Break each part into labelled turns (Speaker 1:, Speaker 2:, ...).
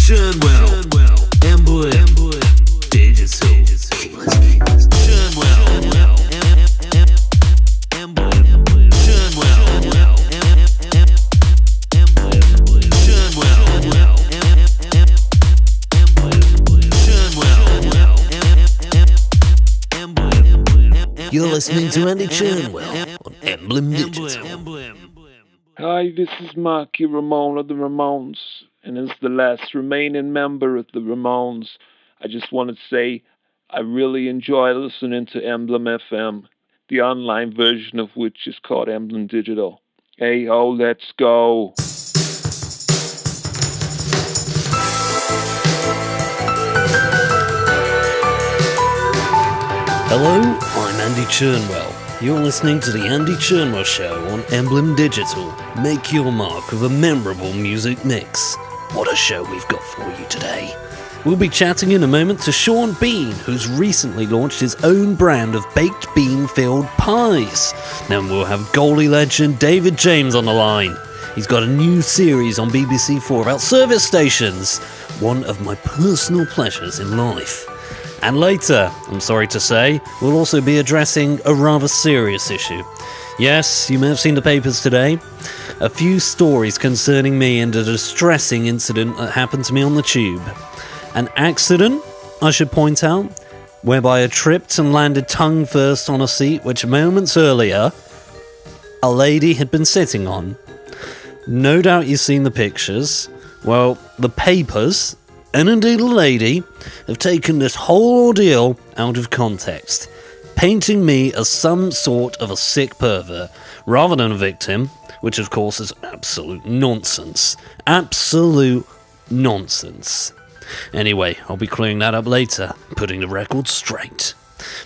Speaker 1: Churnwell, Emblem, Digital. Churnwell, Emblem, Churnwell, Emblem. You're listening to Andy Churnwell on Emblem Digital.
Speaker 2: Hi, this is Marky Ramone of the Ramones, and as the last remaining member of the Ramones, I just want to say I really enjoy listening to Emblem FM, the online version of which is called Emblem Digital. Hey ho, let's go!
Speaker 1: Hello, I'm Andy Churnwell. You're listening to the Andy Churnwell Show on Emblem Digital. Make your mark of a memorable music mix. What a show we've got for you today. We'll be chatting in a moment to Sean Bean, who's recently launched his own brand of baked bean-filled pies. Then we'll have goalie legend David James on the line. He's got a new series on BBC 4 about service stations, one of my personal pleasures in life. And later, I'm sorry to say, we'll also be addressing a rather serious issue. Yes, you may have seen the papers today. A few stories concerning me and a distressing incident that happened to me on the tube. An accident, I should point out, whereby I tripped and landed tongue first on a seat which moments earlier a lady had been sitting on. No doubt you've seen the pictures. Well, the papers, and indeed a lady, have taken this whole ordeal out of context, painting me as some sort of a sick pervert, rather than a victim, which of course is absolute nonsense. Absolute nonsense. Anyway, I'll be clearing that up later, putting the record straight.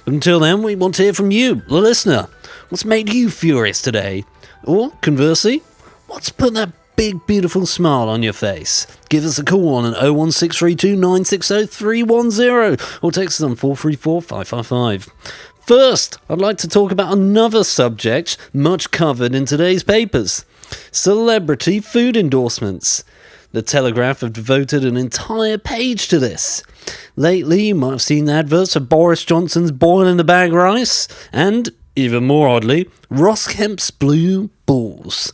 Speaker 1: But until then, we want to hear from you, the listener. What's made you furious today? Or, conversely, what's put that big beautiful smile on your face? Give us a call on an 01632 960 310 or text us on 434 555. First, I'd like to talk about another subject much covered in today's papers: celebrity food endorsements. The Telegraph have devoted an entire page to this. Lately, you might have seen adverts for Boris Johnson's boil in the bag rice and, even more oddly, Ross Kemp's blue balls.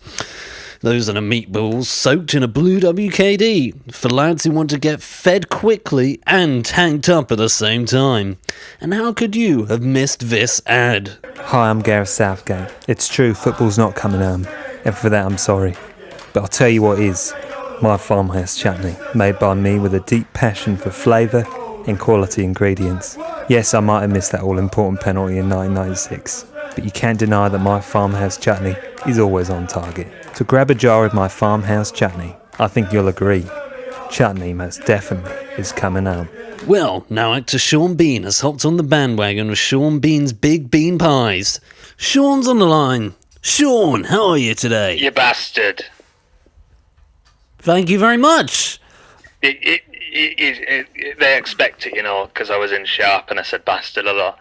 Speaker 1: Those are the meatballs soaked in a blue WKD for lads who want to get fed quickly and tanked up at the same time. And how could you have missed this ad?
Speaker 3: Hi, I'm Gareth Southgate. It's true, football's not coming home, and for that I'm sorry. But I'll tell you what is: my farmhouse chutney, made by me with a deep passion for flavour and quality ingredients. Yes, I might have missed that all-important penalty in 1996, but you can't deny that my farmhouse chutney is always on target. So grab a jar of my farmhouse chutney. I think you'll agree. Chutney most definitely is coming home.
Speaker 1: Well, now actor Sean Bean has hopped on the bandwagon with Sean Bean's Big Bean Pies. Sean's on the line. Sean, how are you today?
Speaker 4: You bastard.
Speaker 1: Thank you very much.
Speaker 4: They expect it, because I was in Sharp and I said bastard a lot.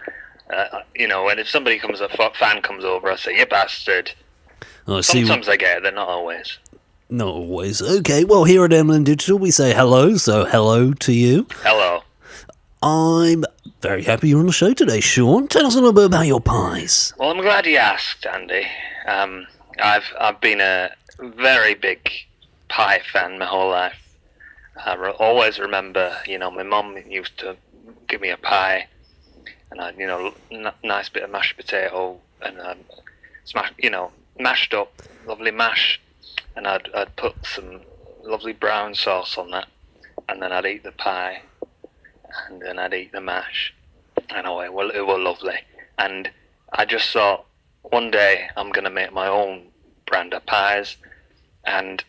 Speaker 4: And if somebody a fan comes over, I say, you bastard.
Speaker 1: Oh,
Speaker 4: Sometimes I get it, they're not always.
Speaker 1: Not always. Okay, well, here at Emblem Digital, we say hello, so hello to you.
Speaker 4: Hello.
Speaker 1: I'm very happy you're on the show today, Sean. Tell us a little bit about your pies.
Speaker 4: Well, I'm glad you asked, Andy. I've been a very big pie fan my whole life. I always remember, my mum used to give me a pie, and I'd, nice bit of mashed potato, and mashed up, lovely mash, and I'd put some lovely brown sauce on that, and then I'd eat the pie, and then I'd eat the mash, and it was lovely. And I just thought, one day I'm going to make my own brand of pies, and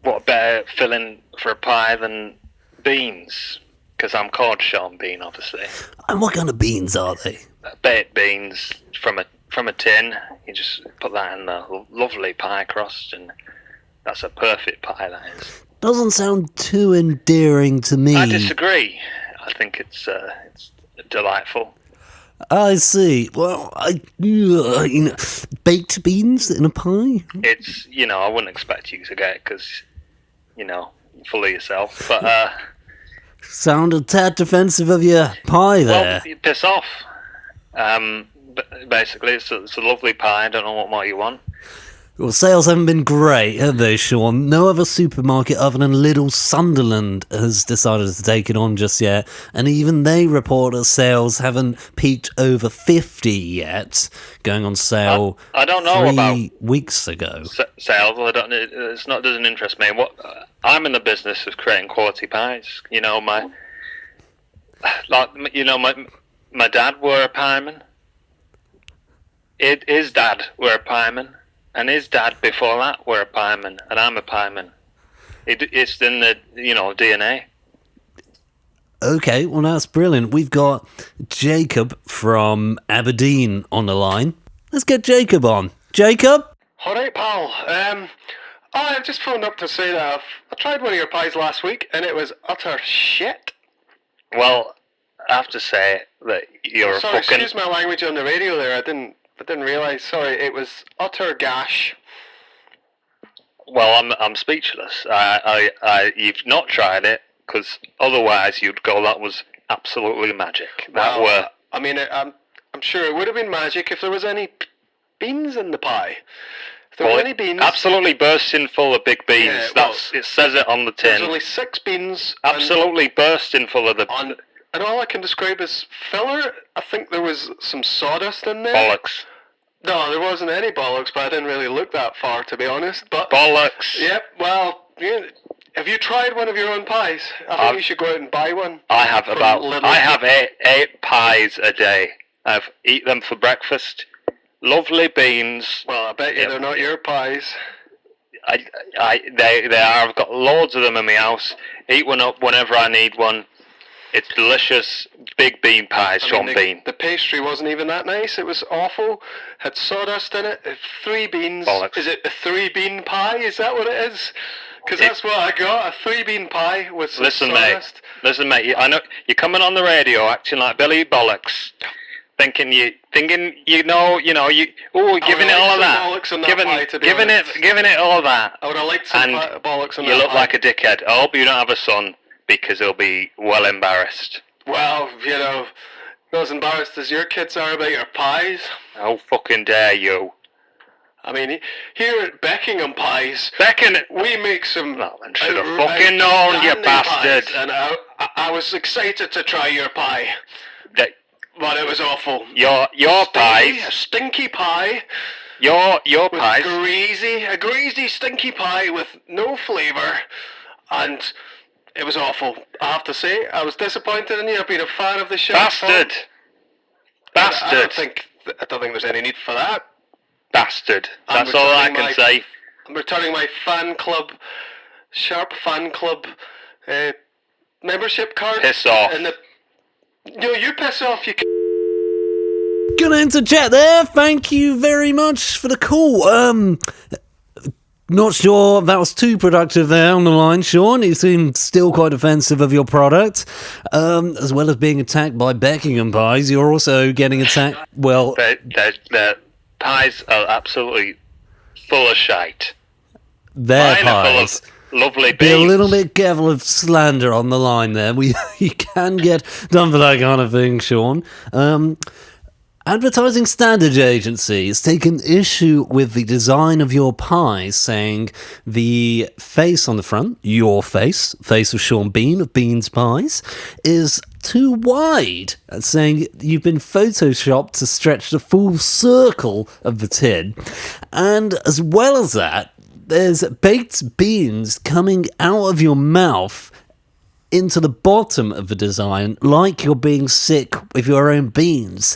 Speaker 4: what better filling for a pie than beans? Because I'm called Sean Bean, obviously.
Speaker 1: And what kind of beans are they?
Speaker 4: Baked beans from a tin. You just put that in the lovely pie crust, and that's a perfect pie, that is.
Speaker 1: Doesn't sound too endearing to me.
Speaker 4: I disagree. I think it's delightful.
Speaker 1: I see. Well, baked beans in a pie?
Speaker 4: It's, I wouldn't expect you to get it because, full of yourself. But
Speaker 1: Sound a tad defensive of your pie there.
Speaker 4: well, you piss off. Basically, it's a lovely pie. I don't know what more you want.
Speaker 1: Well, sales haven't been great, have they, Sean? No other supermarket other than Little Sunderland has decided to take it on just yet, and even they report that sales haven't peaked over 50 yet, going on sale
Speaker 4: I don't know
Speaker 1: 3
Speaker 4: about
Speaker 1: weeks ago.
Speaker 4: Sales. I don't. Doesn't interest me. I'm in the business of creating quality pies. You know, my dad were a pieman. His dad were a pieman. And his dad before that were a pieman, and I'm a pieman. It's in the DNA.
Speaker 1: Okay, well that's brilliant. We've got Jacob from Aberdeen on the line. Let's get Jacob on. Jacob?
Speaker 5: All right, pal. I've just phoned up to say that I tried one of your pies last week, and it was utter shit.
Speaker 4: Well, I have to say that you're
Speaker 5: Sorry,
Speaker 4: a fucking...
Speaker 5: excuse my language on the radio there. I didn't realise. Sorry, it was utter gash.
Speaker 4: Well, I'm speechless. You've not tried it, because otherwise you'd go, that was absolutely magic.
Speaker 5: I'm sure it would have been magic if there was any beans in the pie. If there were any beans...
Speaker 4: Absolutely bursting full of big beans.
Speaker 5: Yeah,
Speaker 4: it says it on the tin.
Speaker 5: There's only 6 beans.
Speaker 4: Absolutely bursting full of the...
Speaker 5: And all I can describe as filler. I think there was some sawdust in there.
Speaker 4: Bollocks.
Speaker 5: No, there wasn't any bollocks, but I didn't really look that far, to be honest. But
Speaker 4: Bollocks.
Speaker 5: Yep, well, have you tried one of your own pies? I think you should go out and buy one.
Speaker 4: I have eight pies a day. I eat them for breakfast. Lovely beans.
Speaker 5: Well, I bet you they're not your pies.
Speaker 4: They are. I've got loads of them in my house. Eat one up whenever I need one. It's delicious, big bean pies, Sean Bean.
Speaker 5: The pastry wasn't even that nice. It was awful. Had sawdust in it. 3 beans.
Speaker 4: Bollocks.
Speaker 5: Is it a 3-bean pie? Is that what it is? Because that's what I got. A 3-bean pie with some sawdust.
Speaker 4: Listen, mate. I know you're coming on the radio acting like Billy Bollocks, thinking you giving it all of that. Giving it all that.
Speaker 5: I would have liked some bollocks on that.
Speaker 4: You look like a dickhead. I hope you don't have a son, because he'll be well embarrassed.
Speaker 5: Well, not as embarrassed as your kids are about your pies.
Speaker 4: How fucking dare you?
Speaker 5: I mean, here at Beckingham Pies, we make some...
Speaker 4: Well, then should have fucking known, you bastard.
Speaker 5: Pies, and I was excited to try your pie. But it was awful.
Speaker 4: Your pies...
Speaker 5: A stinky pie.
Speaker 4: Your pies...
Speaker 5: A greasy, stinky pie with no flavour. And... it was awful. I have to say, I was disappointed in you. I've been a fan of the show.
Speaker 4: Bastard!
Speaker 5: I don't think there's any need for that.
Speaker 4: Bastard. That's all I can say.
Speaker 5: I'm returning my Sharp fan club membership card.
Speaker 4: Piss off.
Speaker 5: You piss off, you
Speaker 1: Gonna interject there. Thank you very much for the call. Not sure that was too productive there on the line, Sean. You seem still quite defensive of your product. As well as being attacked by Beckingham pies, you're also getting attacked, well...
Speaker 4: Their pies are absolutely full of shite.
Speaker 1: Their
Speaker 4: Mine
Speaker 1: pies.
Speaker 4: Are full of lovely beans.
Speaker 1: Be a little bit careful of slander on the line there. You can get done for that kind of thing, Sean. Advertising Standards Agency has taken issue with the design of your pies, saying the face on the front, your face of Sean Bean of Bean's Pies, is too wide, and saying you've been photoshopped to stretch the full circle of the tin. And as well as that, there's baked beans coming out of your mouth into the bottom of the design, like you're being sick with your own beans.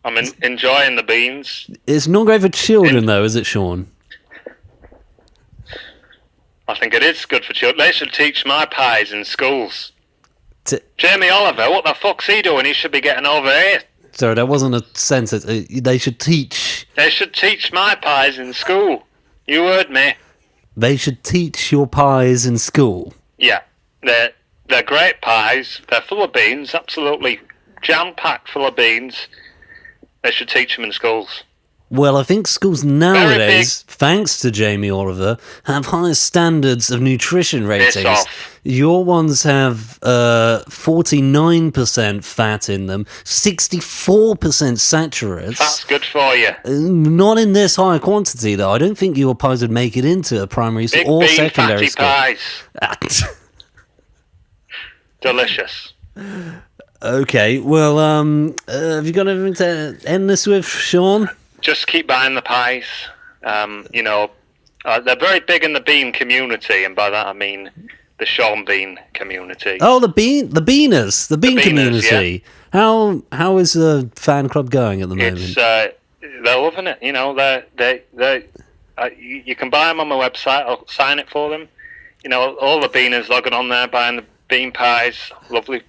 Speaker 4: I'm enjoying the beans.
Speaker 1: It's not great for children, though, is it, Sean?
Speaker 4: I think it is good for children. They should teach my pies in schools. Jamie Oliver, what the fuck's he doing? He should be getting over here.
Speaker 1: Sorry, that wasn't a sentence. They should teach...
Speaker 4: They should teach my pies in school. You heard me.
Speaker 1: They should teach your pies in school?
Speaker 4: Yeah. They're great pies. They're full of beans, absolutely jam-packed full of beans. They should teach them in schools.
Speaker 1: Well, I think schools nowadays, thanks to Jamie Oliver, have higher standards of nutrition ratings.
Speaker 4: off.
Speaker 1: Your ones have 49% fat in them, 64% saturates.
Speaker 4: That's good for you.
Speaker 1: Not in this high quantity, though. I don't think your pies would make it into a primary
Speaker 4: Big
Speaker 1: or
Speaker 4: bean
Speaker 1: secondary
Speaker 4: fatty
Speaker 1: school.
Speaker 4: pies. Delicious.
Speaker 1: Okay, well, have you got anything to end this with, Sean?
Speaker 4: Just keep buying the pies. They're very big in the bean community, and by that I mean the Sean Bean community.
Speaker 1: Oh, the bean community.
Speaker 4: Yeah.
Speaker 1: How is the fan club going at the moment?
Speaker 4: It's they're loving it. You can buy them on my website. I'll sign it for them. All the beaners logging on there, buying the bean pies. Lovely,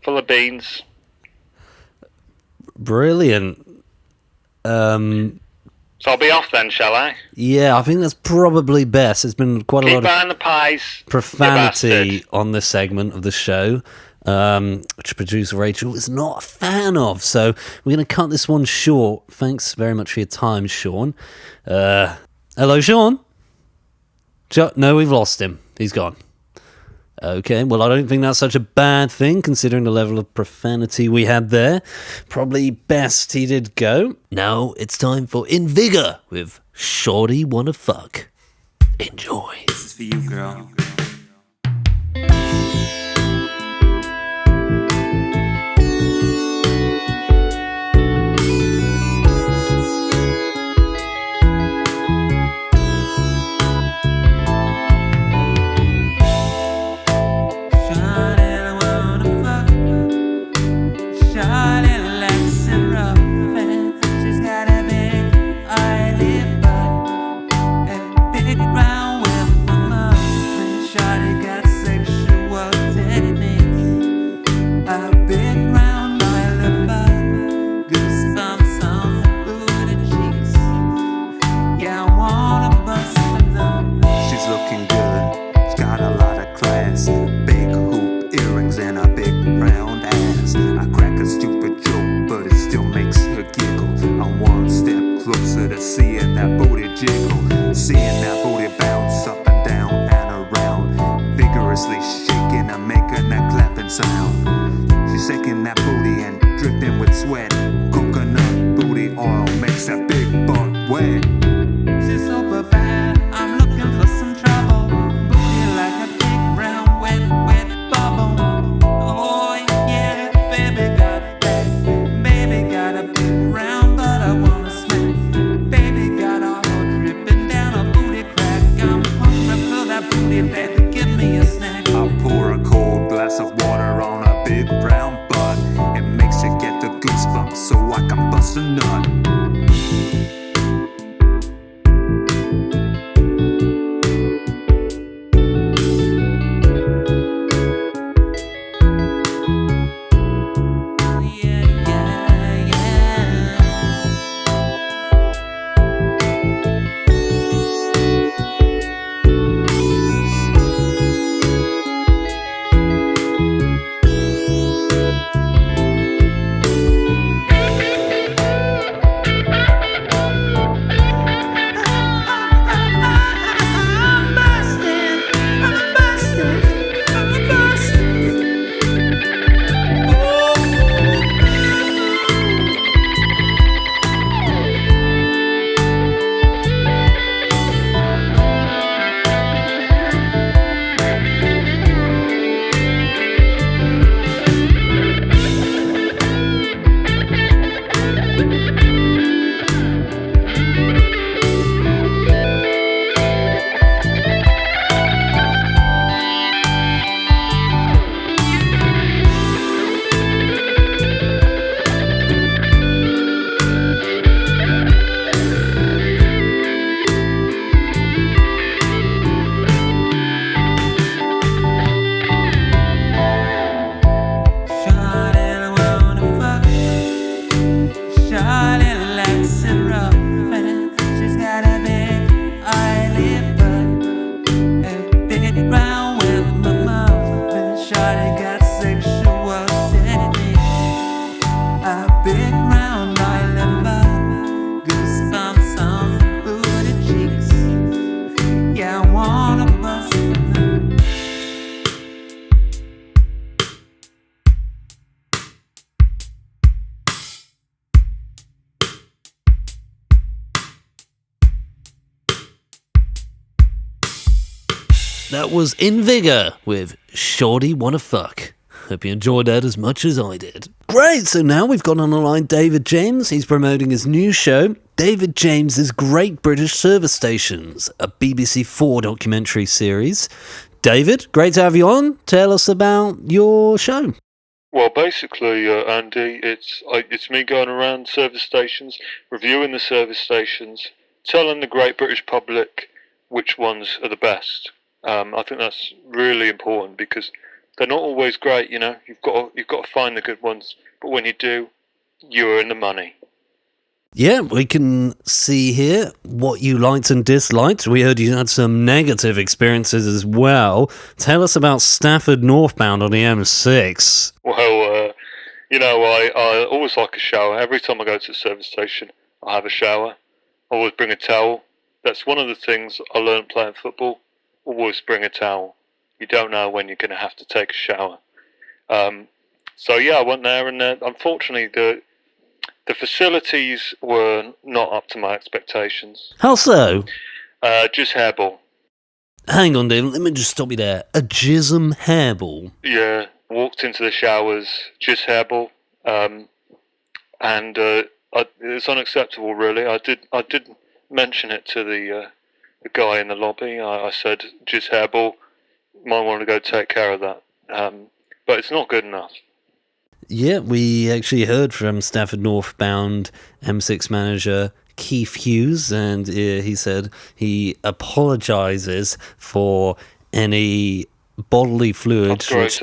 Speaker 4: full of beans.
Speaker 1: Brilliant.
Speaker 4: So I'll be off then, shall I?
Speaker 1: Yeah, I think that's probably best. There's been quite a
Speaker 4: Keep
Speaker 1: lot of
Speaker 4: buying the pies.
Speaker 1: profanity on this segment of the show, which producer Rachel is not a fan of. So we're going to cut this one short. Thanks very much for your time, Sean. Hello, Sean? No, we've lost him. He's gone. Okay, well, I don't think that's such a bad thing, considering the level of profanity we had there. Probably best he did go. Now it's time for En Vigor with Shorty Wanna Fuck. Enjoy.
Speaker 6: This is for you, girl.
Speaker 1: That was En Vigor with Shorty Wanna Fuck. Hope you enjoyed that as much as I did. Great, so now we've got on the line David James. He's promoting his new show, David James's Great British Service Stations, a BBC4 documentary series. David, great to have you on. Tell us about your show.
Speaker 6: Well, basically, Andy, it's me going around service stations, reviewing the service stations, telling the great British public which ones are the best. I think that's really important because they're not always great. You know, you've got to find the good ones. But when you do, you're in the money.
Speaker 1: Yeah, we can see here what you liked and disliked. We heard you had some negative experiences as well. Tell us about Stafford northbound on the M6.
Speaker 6: Well, I always like a shower. Every time I go to the service station, I have a shower. I always bring a towel. That's one of the things I learned playing football. Always bring a towel. You don't know when you're going to have to take a shower. So yeah, I went there, and unfortunately the facilities were not up to my expectations.
Speaker 1: How so?
Speaker 6: Just hairball.
Speaker 1: Hang on, David, let me just stop you there. A jism hairball?
Speaker 6: Yeah, walked into the showers, just hairball. And it's unacceptable, really. I did mention it to the guy in the lobby. I said, just hairball, might want to go take care of that. But it's not good enough.
Speaker 1: Yeah, we actually heard from Stafford northbound M6 manager Keith Hughes, and he said he apologises for any bodily fluids which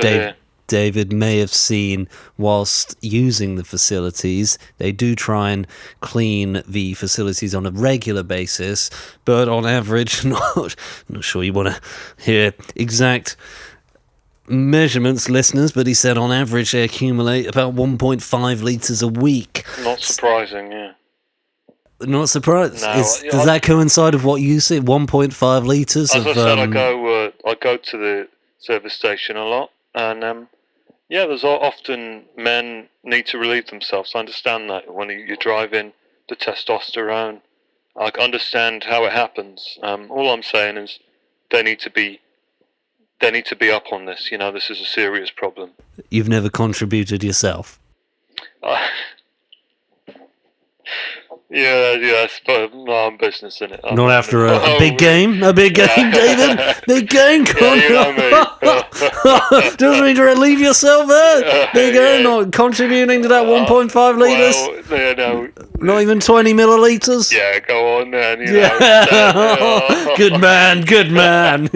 Speaker 1: David may have seen whilst using the facilities. They do try and clean the facilities on a regular basis, but on average, not sure you want to hear exact measurements, listeners, but he said on average they accumulate about 1.5 litres a week.
Speaker 6: Not surprising, yeah.
Speaker 1: Not surprised.
Speaker 6: No,
Speaker 1: does that coincide with what you see? 1.5 litres
Speaker 6: As
Speaker 1: of...
Speaker 6: I said, I go to the service station a lot, and there's often men need to relieve themselves. I understand that when you drive in the testosterone. I understand how it happens. All I'm saying is they need to be up on this. You know, this is a serious problem.
Speaker 1: You've never contributed yourself?
Speaker 6: Yeah, it's my own business, isn't it?
Speaker 1: Not after a big game? A big game, David? Big game? Come on.
Speaker 6: You know me.
Speaker 1: Doesn't mean to relieve yourself there. Big game, not contributing to that 1.5 litres?
Speaker 6: Well, you know,
Speaker 1: not even 20 millilitres?
Speaker 6: yeah, go on then.
Speaker 1: Good man.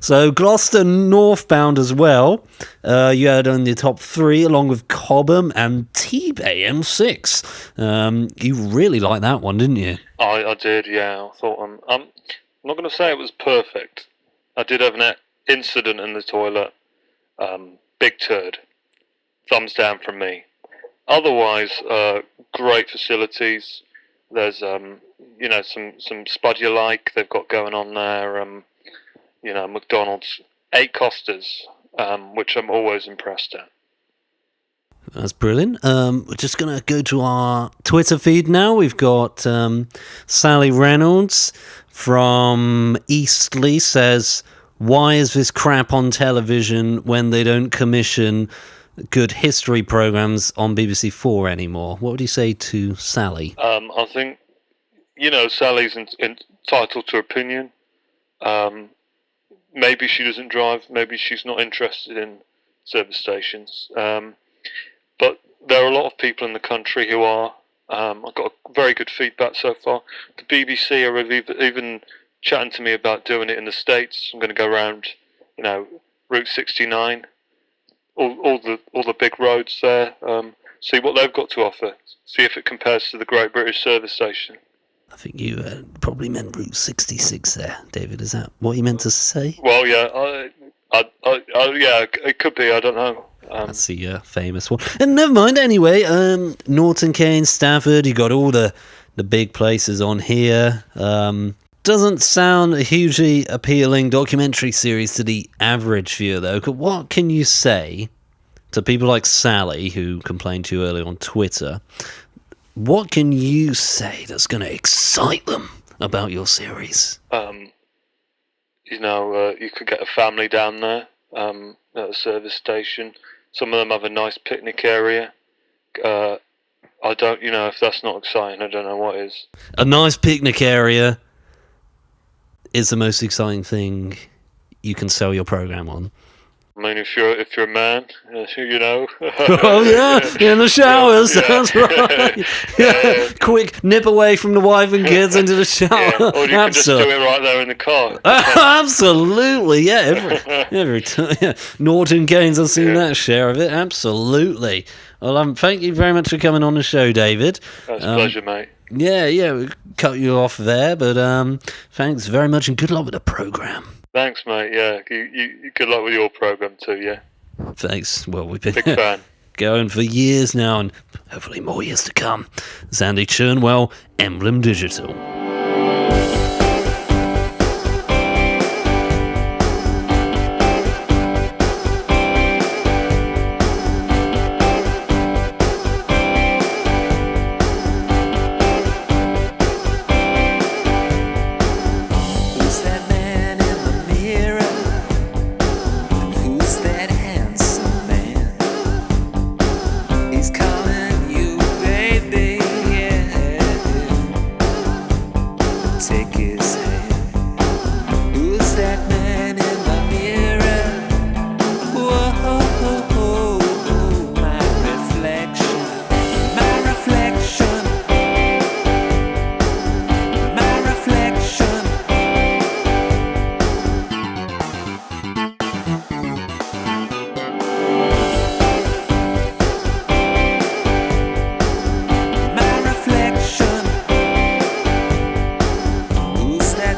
Speaker 1: So Gloucester northbound as well. You had on your top three along with Cobham and T-Bay M6. You really liked that one, didn't you?
Speaker 6: I did, yeah. I thought I'm not going to say it was perfect. I did have an incident in the toilet. Big turd. Thumbs down from me. Otherwise, great facilities. There's some spud you like they've got going on there. McDonald's 8 Costas, which I'm always impressed at.
Speaker 1: That's brilliant. We're just going to go to our Twitter feed now. We've got Sally Reynolds from Eastleigh says, why is this crap on television when they don't commission good history programmes on BBC4 anymore? What would you say to Sally?
Speaker 6: I think, Sally's entitled to opinion. Maybe she doesn't drive. Maybe she's not interested in service stations. But there are a lot of people in the country who are. I've got very good feedback so far. The BBC are even chatting to me about doing it in the States. I'm going to go around, Route 69, all the big roads there. See what they've got to offer. See if it compares to the Great British Service Station.
Speaker 1: I think you probably meant Route 66 there, David. Is that what you meant to say?
Speaker 6: Well, yeah, yeah, it could be. I don't know.
Speaker 1: That's the famous one. And never mind. Anyway, Norton Keynes, Stafford. You got all the big places on here. Doesn't sound a hugely appealing documentary series to the average viewer, though. What can you say to people like Sally, who complained to you earlier on Twitter? What can you say that's going to excite them about your series?
Speaker 6: You could get a family down there at a service station. Some of them have a nice picnic area. I don't, if that's not exciting, I don't know what is.
Speaker 1: A nice picnic area is the most exciting thing you can sell your program on.
Speaker 6: I mean, if you're a man,
Speaker 1: Oh yeah, in the showers. That's right. Yeah. Quick nip away from the wife and kids into the shower.
Speaker 6: Yeah. Or you can just do it right there in the car.
Speaker 1: Absolutely, yeah. Every time, yeah. Norton Gaines, I've seen that share of it. Absolutely. Well, thank you very much for coming on the show, David.
Speaker 6: That's a pleasure, mate.
Speaker 1: Yeah, we cut you off there, but thanks very much and good luck with the program.
Speaker 6: Thanks, mate. Yeah, you good luck with your program too. Yeah.
Speaker 1: Thanks. Well, we've been
Speaker 6: Big fan.
Speaker 1: going for years now, and hopefully more years to come. It's Andy Churnwell, Emblem Digital.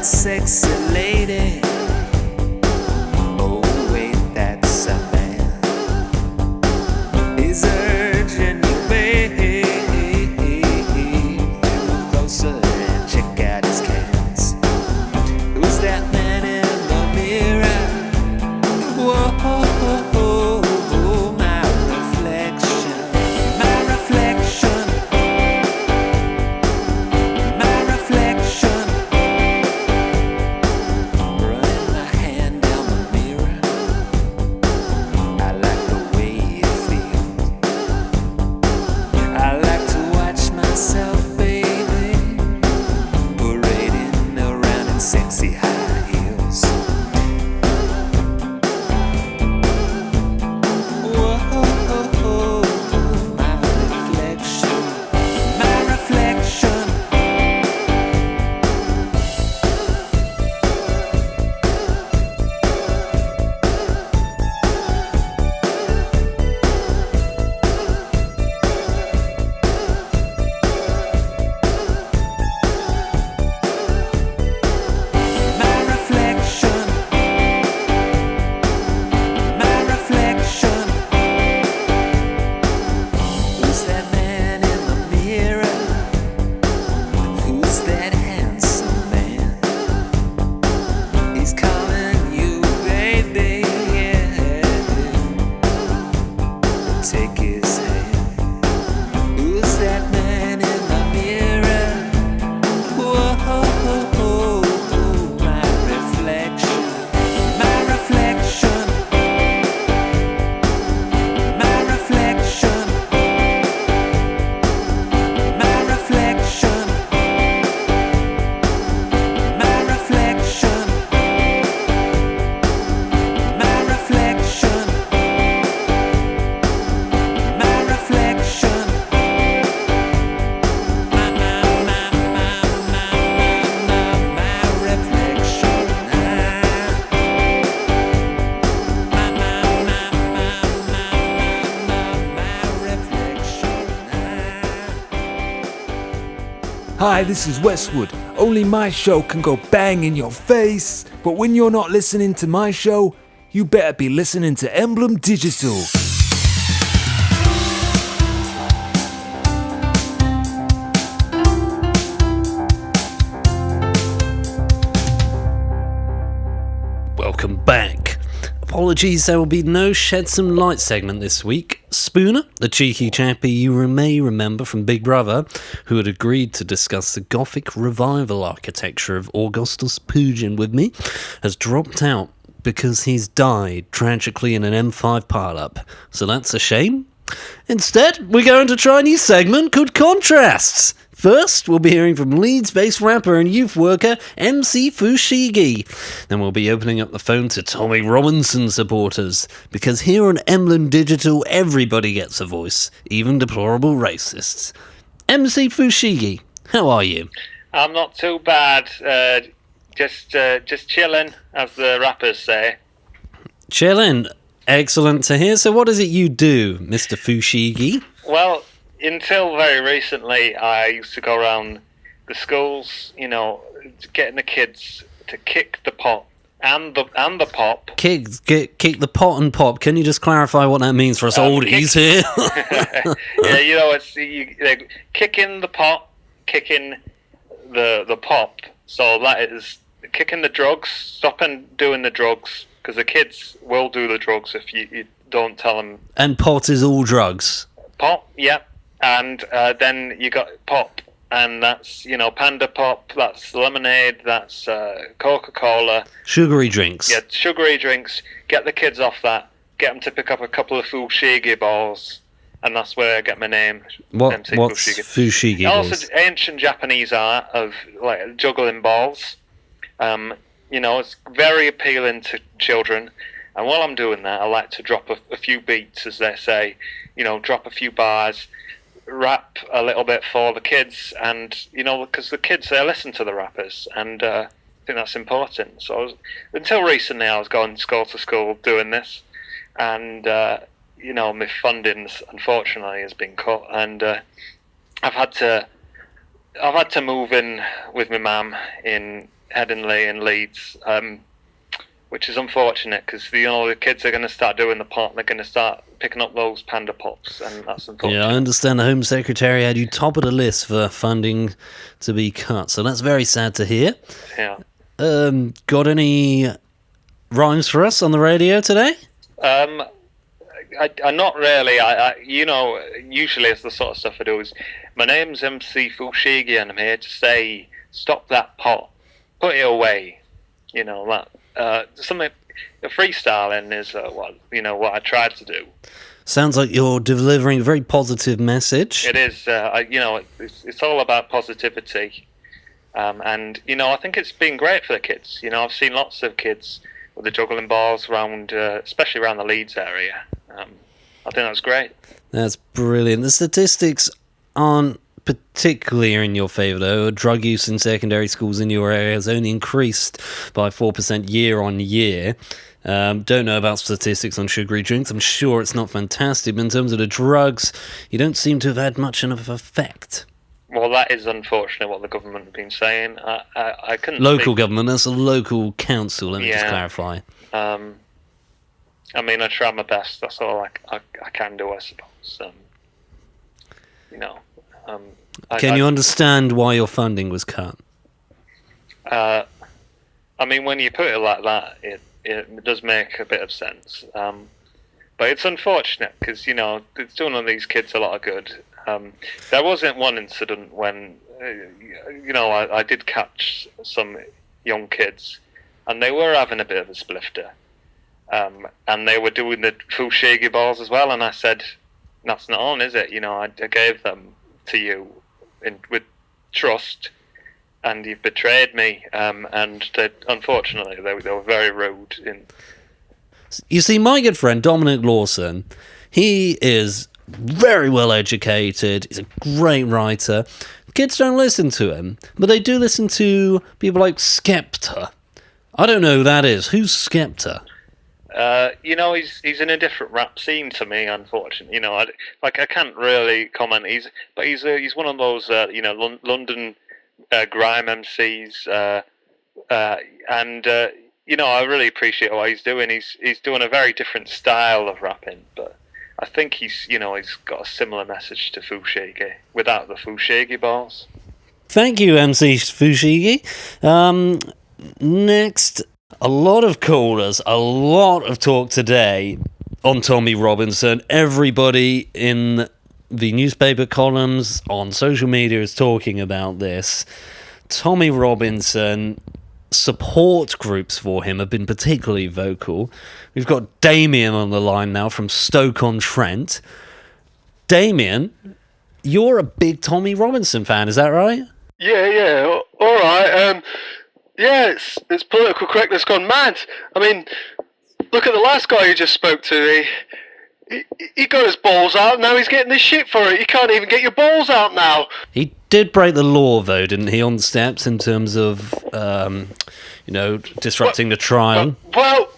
Speaker 7: Sexy lady. Oh wait, that's a man. He's urging you, babe, to move closer and check out his cans. Who's that man in the mirror? Whoa, my reflection, my reflection, my reflection.
Speaker 8: Hi, this is Westwood. Only my show can go bang in your face. But when you're not listening to my show, you better be listening to Emblem Digital.
Speaker 1: Welcome back. Apologies, there will be no Shed Some Light segment this week. Spooner, the cheeky chappie you may remember from Big Brother, who had agreed to discuss the Gothic revival architecture of Augustus Pugin with me, has dropped out because he's died tragically in an M5 pile-up. So that's a shame. Instead, we're going to try a new segment called Contrasts. First, we'll be hearing from Leeds-based rapper and youth worker MC Fushigi. Then we'll be opening up the phone to Tommy Robinson supporters, because here on Emblem Digital, everybody gets a voice, even deplorable racists. MC Fushigi, how are you?
Speaker 4: I'm not too bad. Just chilling, as the rappers say.
Speaker 1: Chillin'. Excellent to hear. So what is it you do, Mr. Fushigi?
Speaker 4: Well, until very recently, I used to go around the schools, getting the kids to kick the pot and the pop.
Speaker 1: Kick the pot and pop. Can you just clarify what that means for us oldies here?
Speaker 4: Yeah, they're kicking the pot, kicking the pop. So that is kicking the drugs, stopping doing the drugs, because the kids will do the drugs if you don't tell them. And
Speaker 1: pot is all drugs.
Speaker 4: Pop, yeah. And then you got pop, and that's, Panda Pop, that's lemonade, that's Coca-Cola.
Speaker 1: Sugary drinks.
Speaker 4: Yeah, sugary drinks. Get the kids off that. Get them to pick up a couple of Fushigi balls, and that's where I get my name.
Speaker 1: What's Fushigi balls?
Speaker 4: Also, ancient Japanese art of juggling balls. It's very appealing to children. And while I'm doing that, I like to drop a few beats, as they say. Drop a few bars. Rap a little bit for the kids, and because the kids, they listen to the rappers, and I think that's important. So until recently I was going school to school doing this, and my funding unfortunately has been cut, and I've had to move in with my mum in Headingley and Leeds, which is unfortunate, because the kids are going to start doing the pot, and they're going to start picking up those Panda Pops, and that's unfortunate.
Speaker 1: Yeah, I understand the Home Secretary had you top of the list for funding to be cut, so that's very sad to hear.
Speaker 4: Yeah.
Speaker 1: Got any rhymes for us on the radio today?
Speaker 4: I not really. Usually it's the sort of stuff I do is, my name's MC Fushigi, and I'm here to say, stop that pot, put it away. Something. Freestyling is what I tried to do.
Speaker 1: Sounds like you're delivering a very positive message.
Speaker 4: It is. It's all about positivity, and I think it's been great for the kids. I've seen lots of kids with the juggling balls around, especially around the Leeds area. I think that's great. That's
Speaker 1: brilliant. The statistics aren't particularly in your favour, though. Drug use in secondary schools in your area has only increased by 4% year on year. Don't know about statistics on sugary drinks. I'm sure it's not fantastic, but in terms of the drugs, you don't seem to have had much of an effect.
Speaker 4: Well, that is unfortunate what the government have been saying. I couldn't.
Speaker 1: Local government, that's a local council, let me just clarify.
Speaker 4: I try my best. That's all I can do, I suppose.
Speaker 1: Can you understand why your funding was cut?
Speaker 4: When you put it like that, it does make a bit of sense. But it's unfortunate, because, it's doing all these kids a lot of good. There wasn't one incident when, I did catch some young kids, and they were having a bit of a splifter. And they were doing the Fushigi balls as well, and I said, that's not on, is it? I gave them to you with trust, and you've betrayed me, and unfortunately they were very rude.
Speaker 1: You see, my good friend Dominic Lawson, he is very well educated, he's a great writer. Kids don't listen to him, but they do listen to people like Skepta. I don't know who that is. Who's Skepta?
Speaker 4: He's in a different rap scene to me, unfortunately. I can't really comment. He's one of those London grime MCs, and I really appreciate what he's doing. He's doing a very different style of rapping, but I think he's got a similar message to Fushigi without the Fushigi balls.
Speaker 1: Thank you, MC Fushigi. Next A lot of callers, a lot of talk today on Tommy Robinson. Everybody in the newspaper columns, on social media is talking about this. Tommy Robinson, support groups for him have been particularly vocal. We've got Damien on the line now from Stoke-on-Trent. Damien, you're a big Tommy Robinson fan, is that right?
Speaker 5: Yeah, all right. Yeah, it's political correctness gone mad. I mean, look at the last guy you just spoke to. He got his balls out, now he's getting this shit for it. You can't even get your balls out now.
Speaker 1: He did break the law, though, didn't he, on steps in terms of, disrupting the trial?
Speaker 5: Well,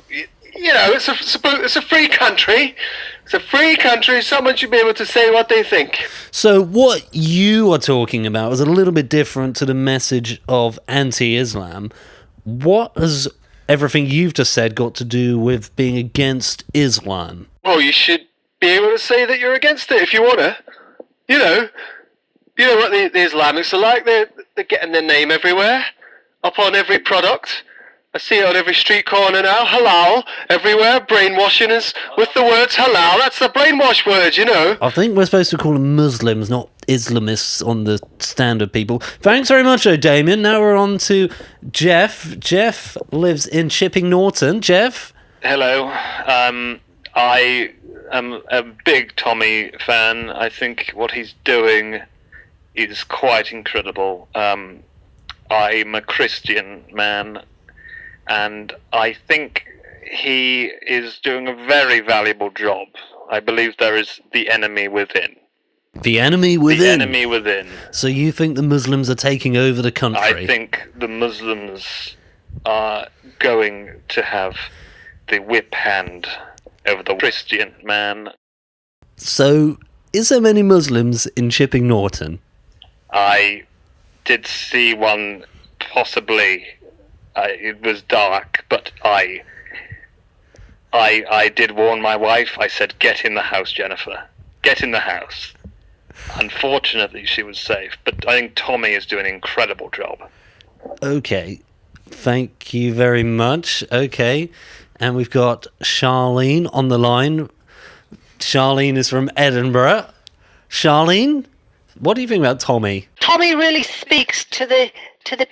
Speaker 5: it's a free country. It's a free country. Someone should be able to say what they think.
Speaker 1: So what you are talking about is a little bit different to the message of anti-Islam. What has everything you've just said got to do with being against Islam?
Speaker 5: Well, you should be able to say that you're against it if you want to. You know what the Islamics are like. They're getting their name everywhere, up on every product. I see it on every street corner now. Halal everywhere. Brainwashing us with the words halal. That's the brainwash word, you know.
Speaker 1: I think we're supposed to call them Muslims, not Islamists on the standard people. Thanks very much, Damien. Now we're on to Jeff. Jeff lives in Chipping Norton. Jeff?
Speaker 4: Hello. I am a big Tommy fan. I think what he's doing is quite incredible. I'm a Christian man, and I think he is doing a very valuable job. I believe there is the enemy within.
Speaker 1: The enemy within?
Speaker 4: The enemy within.
Speaker 1: So you think the Muslims are taking over the country?
Speaker 4: I think the Muslims are going to have the whip hand over the Christian man.
Speaker 1: So, is there many Muslims in Chipping Norton?
Speaker 4: I did see one, possibly. It was dark, but I did warn my wife. I said, "Get in the house, Jennifer. Get in the house." Unfortunately, she was safe, but I think Tommy is doing an incredible job.
Speaker 1: Okay, thank you very much. Okay, and we've got Charlene on the line. Charlene is from Edinburgh. Charlene, what do you think about Tommy?
Speaker 9: Tommy really speaks to the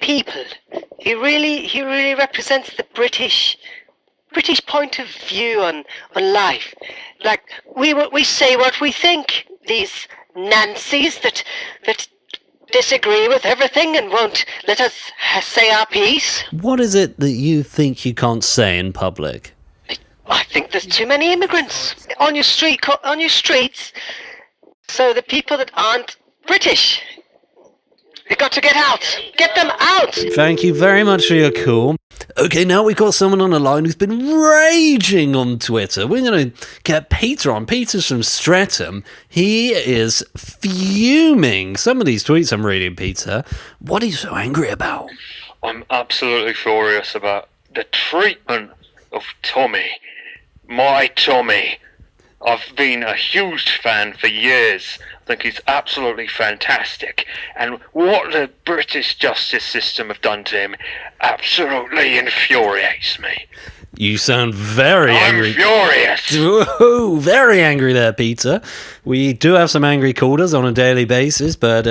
Speaker 9: people. He really represents the British point of view on life. Like we say what we think. These Nancys that disagree with everything and won't let us say our piece.
Speaker 1: What is it that you think you can't say in public?
Speaker 9: I think there's too many immigrants on your streets. So the people that aren't British, they've got to get out. Get them out.
Speaker 1: Thank you very much for your call. Okay, now we've got someone on the line who's been raging on Twitter. We're going to get Peter on. Peter's from Streatham. He is fuming. Some of these tweets I'm reading, Peter. What are you so angry about?
Speaker 4: I'm absolutely furious about the treatment of Tommy. My Tommy. I've been a huge fan for years. I think he's absolutely fantastic. And what the British justice system have done to him absolutely infuriates me.
Speaker 1: You sound very angry.
Speaker 4: I'm furious.
Speaker 1: Whoa, very angry there, Peter. We do have some angry callers on a daily basis, but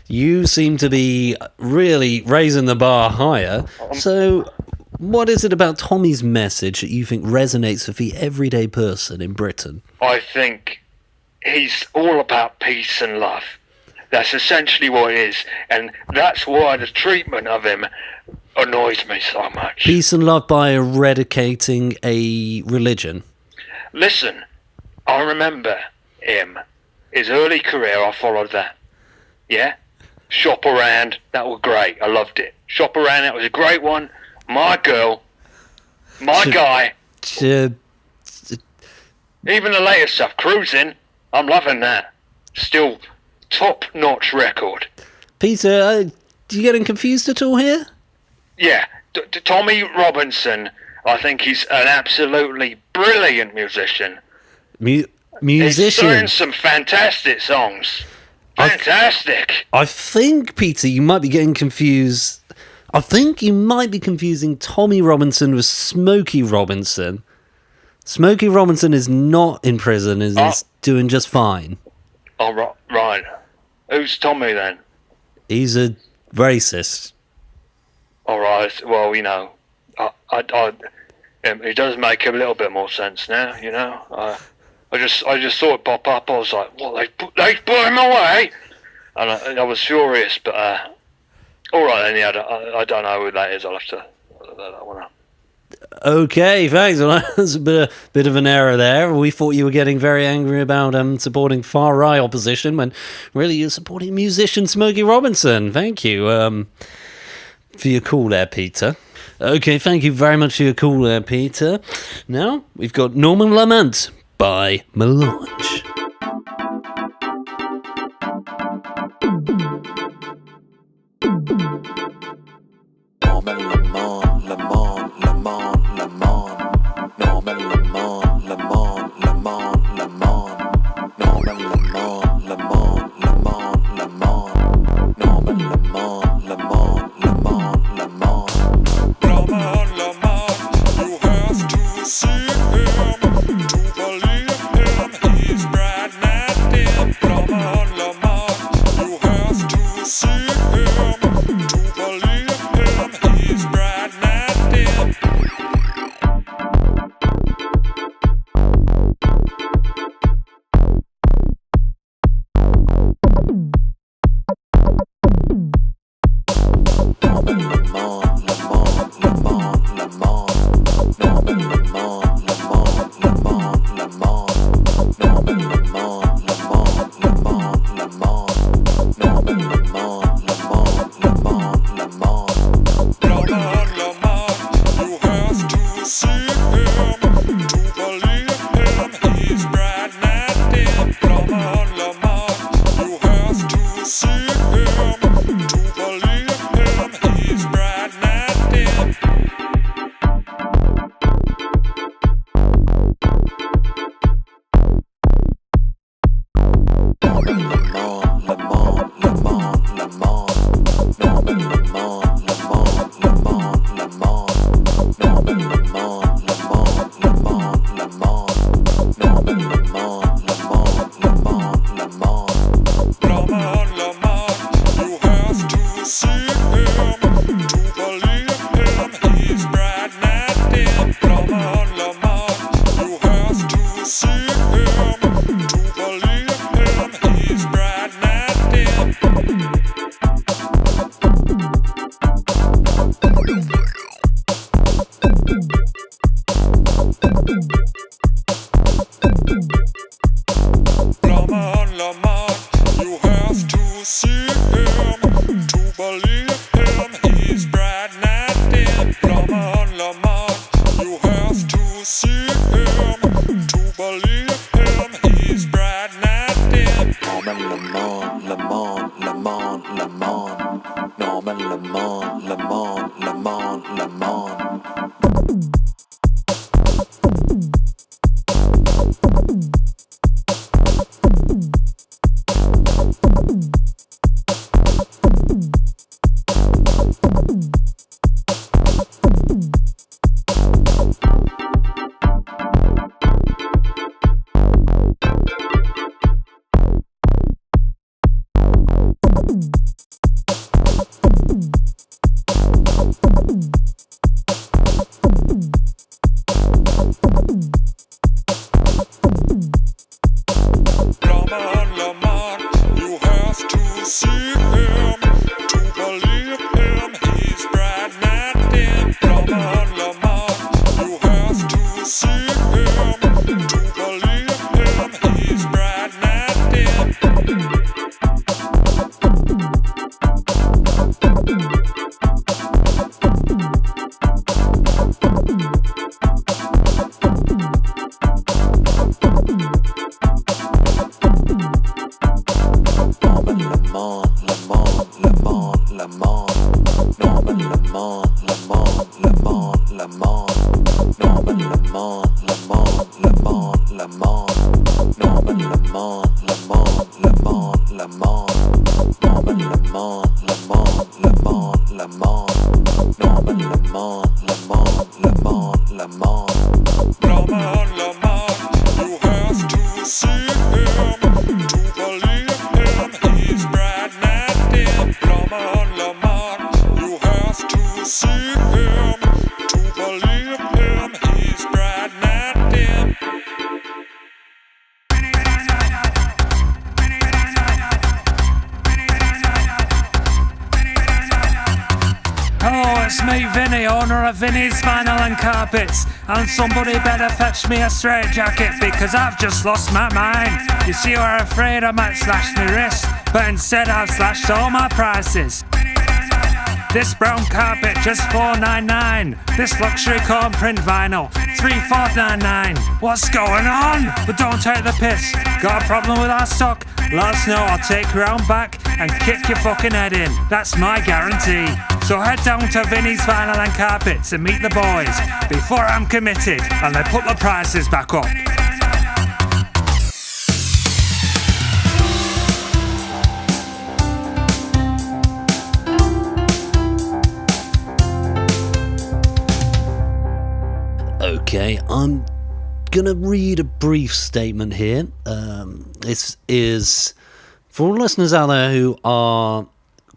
Speaker 1: you seem to be really raising the bar higher. So what is it about Tommy's message that you think resonates with the everyday person in Britain?
Speaker 4: I think he's all about peace and love. That's essentially what it is, and that's why the treatment of him annoys me so much.
Speaker 1: Peace and love by eradicating a religion.
Speaker 4: Listen, I remember him. His early career, I followed that. Yeah? Shop Around, that was great. I loved it. Shop Around, that was a great one. My girl, my guy. Even the latest stuff, Cruising, I'm loving that. Still top-notch record.
Speaker 1: Peter, are you getting confused at all here?
Speaker 4: Yeah, Tommy Robinson, I think he's an absolutely brilliant musician.
Speaker 1: Musician?
Speaker 4: He's doing some fantastic songs. Fantastic.
Speaker 1: I think, Peter, you might be getting confused. I think you might be confusing Tommy Robinson with Smokey Robinson. Smokey Robinson is not in prison, is doing just fine.
Speaker 6: Oh, right. Who's Tommy then?
Speaker 1: He's a racist.
Speaker 6: All right. Well, you know, it does make a little bit more sense now. You know, I just saw it pop up. I was like, "What? They put him away?" And I was furious. But all right, then. Yeah, I don't know who that is. I'll have to look that one up.
Speaker 1: Okay, thanks. Well, that's a bit of an error there. We thought you were getting very angry about supporting far-right opposition when really you're supporting musician Smokey Robinson. Thank you for your call there, Peter. Okay, thank you very much for your call there, Peter. Now, we've got Norman Lament by Melange.
Speaker 7: Lamont.
Speaker 8: Lamont. Lamont, Lamont, you have to see him to believe him. He's bright and dim. Lamont, Lamont, you have to see him to believe him. He's bright and dim.
Speaker 10: Hello, it's me, Vinny, owner of Vinny's Vinyl and Carpets, and somebody better fetch me a straight jacket because I've just lost my mind. You see, you were afraid I might slash my wrist, but instead I've slashed all my prices. This brown carpet, just $4.99. This luxury corn print vinyl, $3,499. What's going on? But don't take the piss. Got a problem with our stock? Let us know, I'll take you round back and kick your fucking head in. That's my guarantee. So head down to Vinny's Vinyl and Carpets and meet the boys before I'm committed and they put the prices back up.
Speaker 1: Okay, I'm gonna read a brief statement here. This is for all listeners out there who are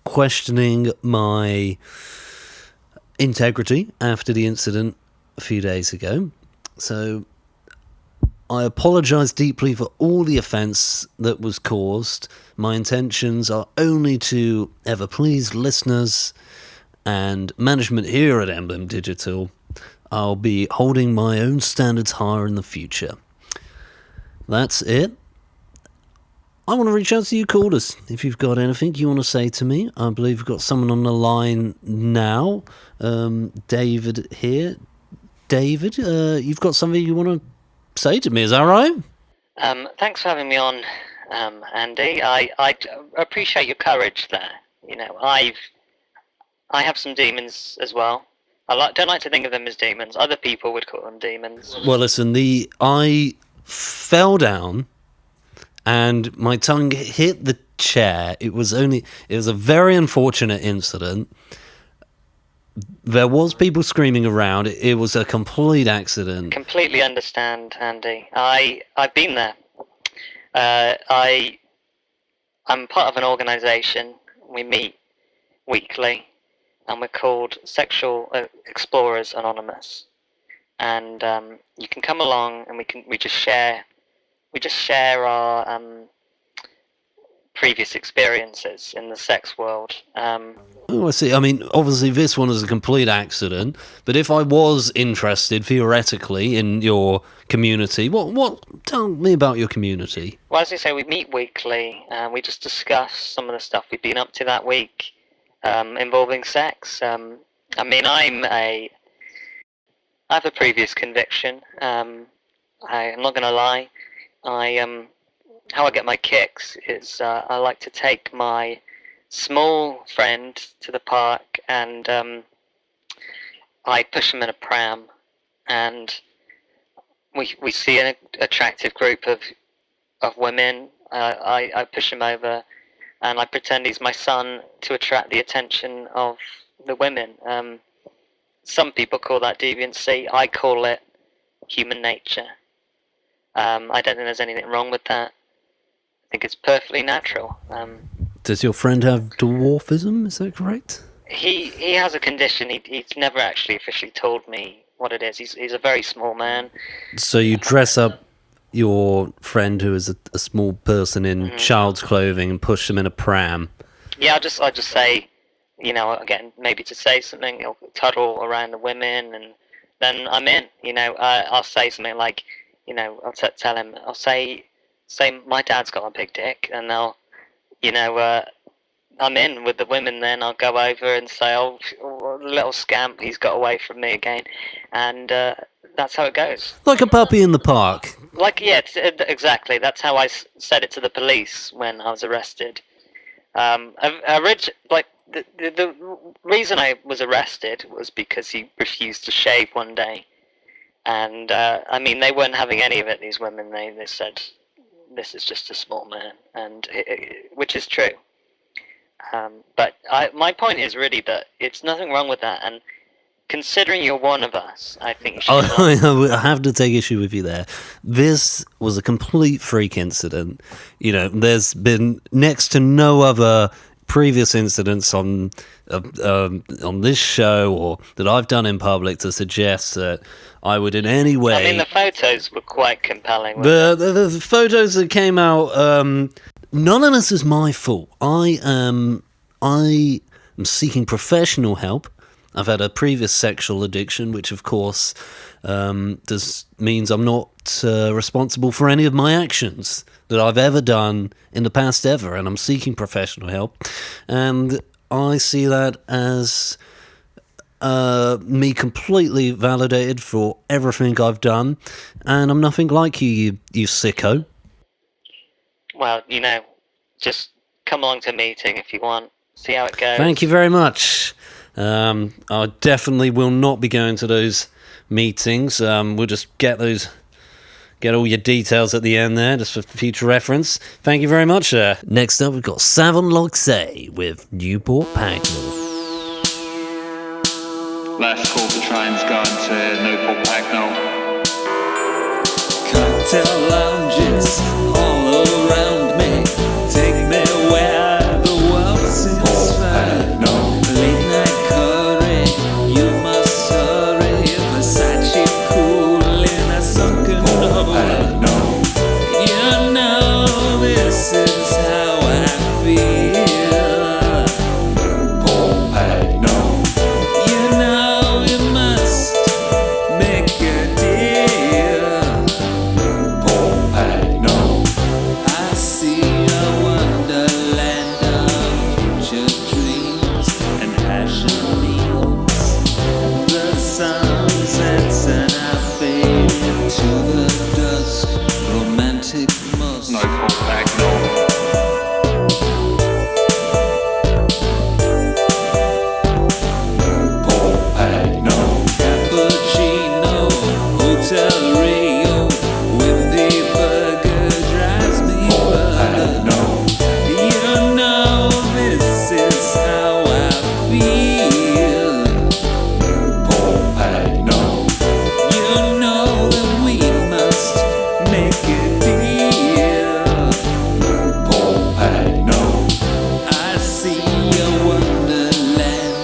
Speaker 1: questioning my integrity after the incident a few days ago. So I apologise deeply for all the offence that was caused. My intentions are only to ever please listeners and management here at Emblem Digital. I'll be holding my own standards higher in the future. That's it. I want to reach out to you callers. If you've got anything you want to say to me, I believe we've got someone on the line now. David here. David, you've got something you want to say to me, is that right?
Speaker 9: Thanks for having me on, Andy. I appreciate your courage there. You know, I have some demons as well. Don't like to think of them as demons. Other people would call them demons.
Speaker 1: Well, listen, I fell down and my tongue hit the chair. It was a very unfortunate incident. There was people screaming around. It was a complete accident.
Speaker 9: Completely understand, Andy. I've been there. I'm part of an organisation. We meet weekly, and we're called Sexual Explorers Anonymous. And you can come along, and we just share our previous experiences in the sex world.
Speaker 1: Oh, I see. I mean, obviously this one is a complete accident, but if I was interested, theoretically, in your community, what tell me about your community.
Speaker 9: Well, as I say, we meet weekly, and we just discuss some of the stuff we've been up to that week involving sex. I mean, I have a previous conviction. I'm not going to lie. How I get my kicks is I like to take my small friend to the park, and I push him in a pram, and we see an attractive group of women. I push him over, and I pretend he's my son to attract the attention of the women. Some people call that deviancy. I call it human nature. I don't think there's anything wrong with that. I think it's perfectly natural.
Speaker 1: Does your friend have dwarfism? Is that correct?
Speaker 9: He has a condition. He's never actually officially told me what it is. He's a very small man.
Speaker 1: So you dress up your friend who is a small person in child's clothing and push them in a pram.
Speaker 9: Yeah, I just say, you know, again, maybe to say something, he'll cuddle around the women, and then I'm in. You know, I'll say something like, you know, I'll tell him, I'll say my dad's got a big dick, and they'll, you know, I'm in with the women. Then I'll go over and say, oh, little scamp, he's got away from me again, and that's how it goes.
Speaker 1: Like a puppy in the park.
Speaker 9: Like, yeah, exactly. That's how I said it to the police when I was arrested. The reason I was arrested was because he refused to shave one day. And, I mean, they weren't having any of it, these women. They said, this is just a small man, and which is true. But my point is really that it's nothing wrong with that. And considering you're one of us, I think you should not.
Speaker 1: I have to take issue with you there. This was a complete freak incident. You know, there's been next to no other previous incidents on this show or that I've done in public to suggest that I would in any way.
Speaker 9: I mean, the photos were quite compelling.
Speaker 1: The photos that came out, none of this is my fault. I am seeking professional help. I've had a previous sexual addiction, which of course means I'm not responsible for any of my actions that I've ever done in the past ever, and I'm seeking professional help. And I see that as me completely validated for everything I've done, and I'm nothing like you sicko.
Speaker 9: Well, you know, just come along to a meeting if you want. See how it goes.
Speaker 1: Thank you very much. I definitely will not be going to those meetings. We'll just get all your details at the end there, just for future reference. Thank you very much, sir. Next up, we've got Savon Luxe with Newport Pagnell.
Speaker 11: Last call for trains going to Newport Pagnell.
Speaker 7: Cocktail lounges all around me. Take me where the world seems fine. Late night curry, you must hurry. Versace cool in a sunken hole. You know this is how I feel. You know you must make a deal. I see a wonderland of future dreams and passion means. The sun sets and I fade into the dusk. Romantic musk.
Speaker 11: Newport Pagnell.
Speaker 7: Cappuccino, Hotel Rio, windy burger drives me further. You know this is how I feel. You know that we must make a deal. I see a wonderland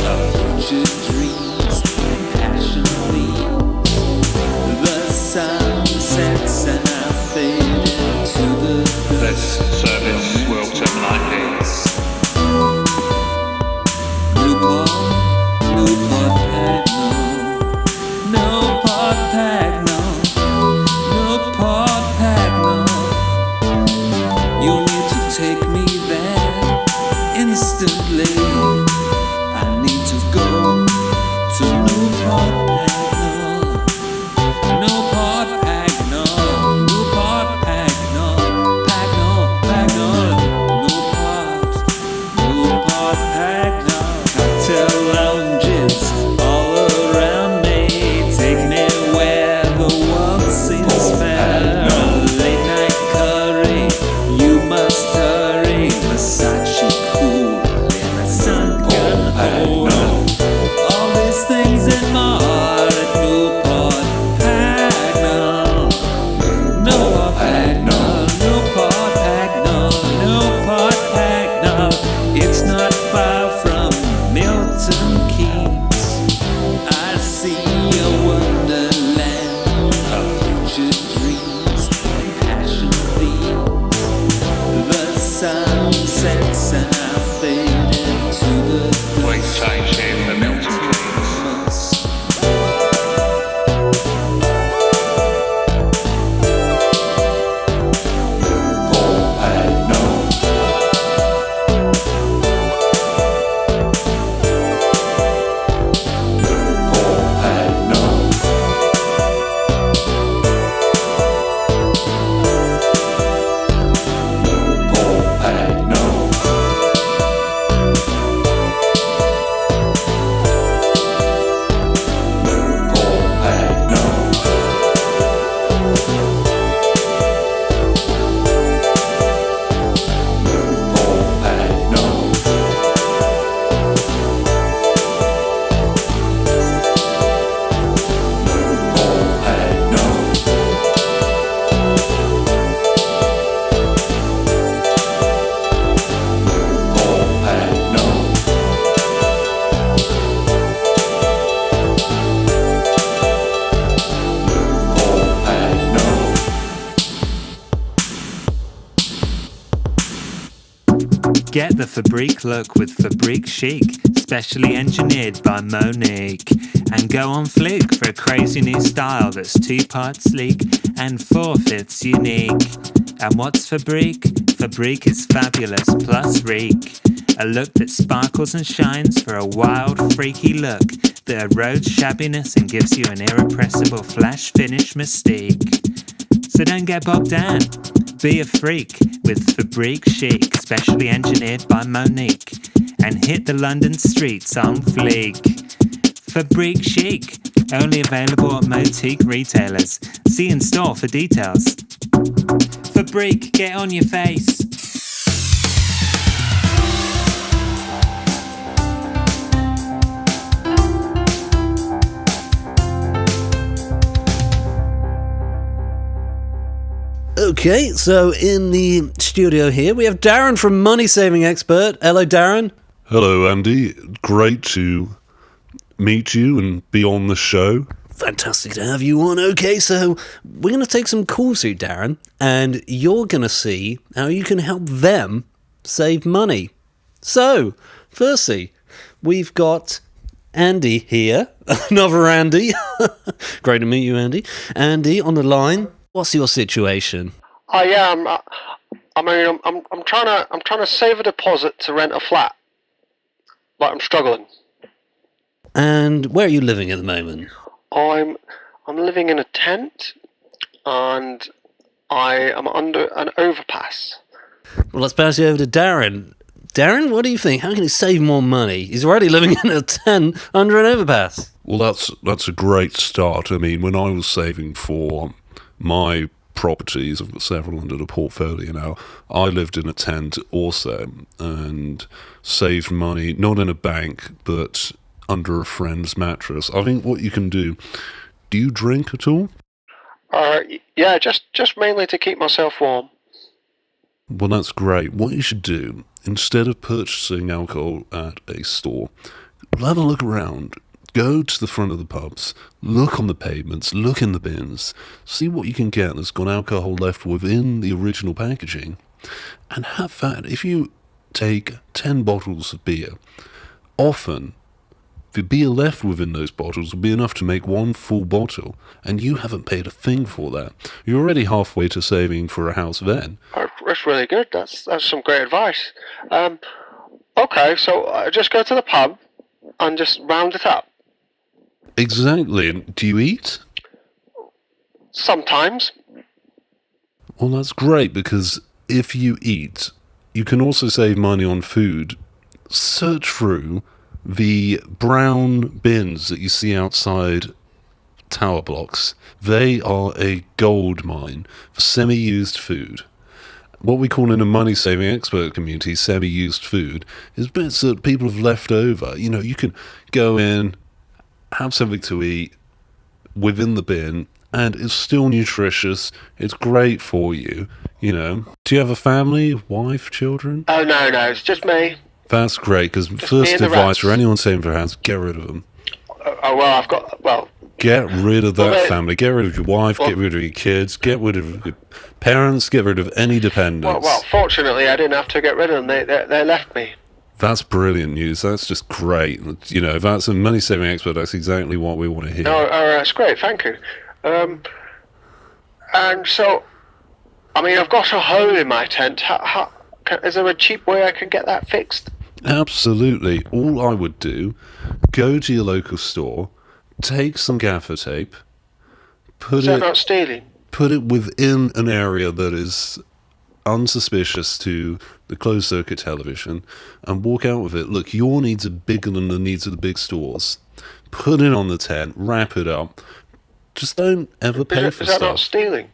Speaker 7: of future dreams and passion leaves. The sun sets and I fade into the
Speaker 11: This service will terminate here.
Speaker 7: Newport Pagnell. You need to take me there instantly. I need to go to Newport Pagnell. Newport Pagnell. Newport Pagnell. Cocktail lounges all around me. Take me where
Speaker 3: Get the Fabrique look with Fabrique chic, specially engineered by Monique. And go on fleek for a crazy new style that's 2 parts sleek and 4/5 unique. And what's Fabrique? Fabrique is fabulous plus reek. A look that sparkles and shines for a wild, freaky look that erodes shabbiness and gives you an irrepressible flash finish mystique. So don't get bogged down. Be a freak with Fabrique chic, specially engineered by Monique. And hit the London streets on fleek. Fabrique chic, only available at Motique retailers. See in store for details. Fabrique, get on your face.
Speaker 1: Okay, so in the studio here we have Darren from Money Saving Expert. Hello, Darren.
Speaker 12: Hello, Andy. Great to meet you and be on the show.
Speaker 1: Fantastic to have you on. Okay, so we're going to take some calls here, Darren, and you're going to see how you can help them save money. So, firstly, we've got Andy here. Another Andy. Great to meet you, Andy. Andy, on the line. What's your situation?
Speaker 5: I am. I'm trying to save a deposit to rent a flat, but I'm struggling.
Speaker 1: And where are you living at the moment?
Speaker 5: I'm living in a tent, and I am under an overpass.
Speaker 1: Well, let's pass you over to Darren. Darren, what do you think? How can he save more money? He's already living in a tent under an overpass.
Speaker 12: Well, that's a great start. I mean, when I was saving for my properties, I've got several under the portfolio now, I lived in a tent also and saved money, not in a bank, but under a friend's mattress. I think what you can do you drink at all?
Speaker 5: Yeah, just mainly to keep myself warm.
Speaker 12: Well, that's great. What you should do, instead of purchasing alcohol at a store, have a look around. Go to the front of the pubs, look on the pavements, look in the bins, see what you can get that's got alcohol left within the original packaging, and have that. If you take 10 bottles of beer, often the beer left within those bottles will be enough to make one full bottle, and you haven't paid a thing for that. You're already halfway to saving for a house then.
Speaker 5: That's really good. That's some great advice. Okay, so I just go to the pub and just round it up.
Speaker 12: Exactly. And do you eat?
Speaker 5: Sometimes.
Speaker 12: Well, that's great, because if you eat, you can also save money on food. Search through the brown bins that you see outside tower blocks. They are a gold mine for semi-used food. What we call in a money-saving expert community, semi-used food, is bits that people have left over. You know, you can go in, have something to eat within the bin, and it's still nutritious. It's great for you, you know. Do you have a family, wife, children?
Speaker 5: Oh, no, it's just me.
Speaker 12: That's great, because first advice for anyone saving for a house, get rid of them. Get rid of that family. Get rid of your wife, get rid of your kids, get rid of your parents, get rid of any dependents.
Speaker 5: Well, fortunately, I didn't have to get rid of them. They left me.
Speaker 12: That's brilliant news. That's just great. You know, if that's a money-saving expert, that's exactly what we want to hear.
Speaker 5: Oh, that's great. Thank you. And so, I mean, I've got a hole in my tent. Is there a cheap way I can get that fixed?
Speaker 12: Absolutely. All I would do, go to your local store, take some gaffer tape, put
Speaker 5: not stealing?
Speaker 12: Put it within an area that is unsuspicious to the closed-circuit television, and walk out with it. Look, your needs are bigger than the needs of the big stores. Put it on the tent, wrap it up. Just don't ever pay for stuff.
Speaker 5: Is that not stealing?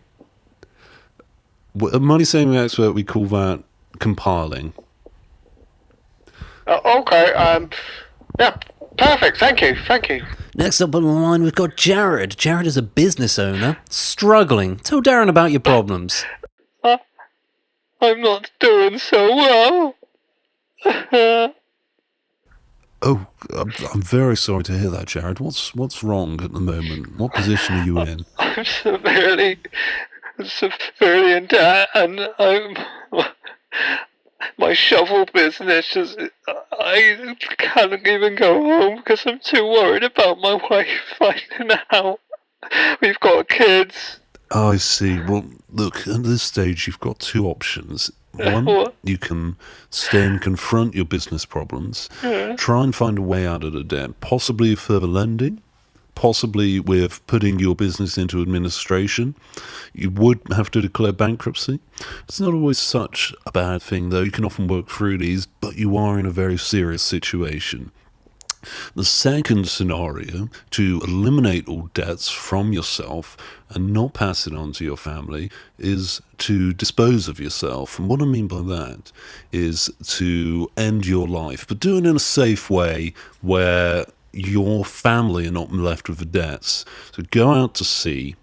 Speaker 12: A money-saving expert, we call that compiling.
Speaker 5: Okay, yeah, perfect, thank you.
Speaker 1: Next up on the line, we've got Jared. Jared is a business owner, struggling. Tell Darren about your problems.
Speaker 6: I'm not doing so well.
Speaker 12: Oh, I'm very sorry to hear that, Jared. What's wrong at the moment? What position are you in?
Speaker 6: I'm severely in debt, and my shovel business is. I can't even go home because I'm too worried about my wife finding out. We've got kids.
Speaker 12: I see. Well, look, at this stage, you've got two options. One,
Speaker 6: What?
Speaker 12: you can stay and confront your business problems, try and find a way out of the debt, possibly further lending, possibly with putting your business into administration. You would have to declare bankruptcy. It's not always such a bad thing, though. You can often work through these, but you are in a very serious situation. The second scenario, to eliminate all debts from yourself and not pass it on to your family, is to dispose of yourself. And what I mean by that is to end your life, but do it in a safe way where your family are not left with the debts. So go out to sea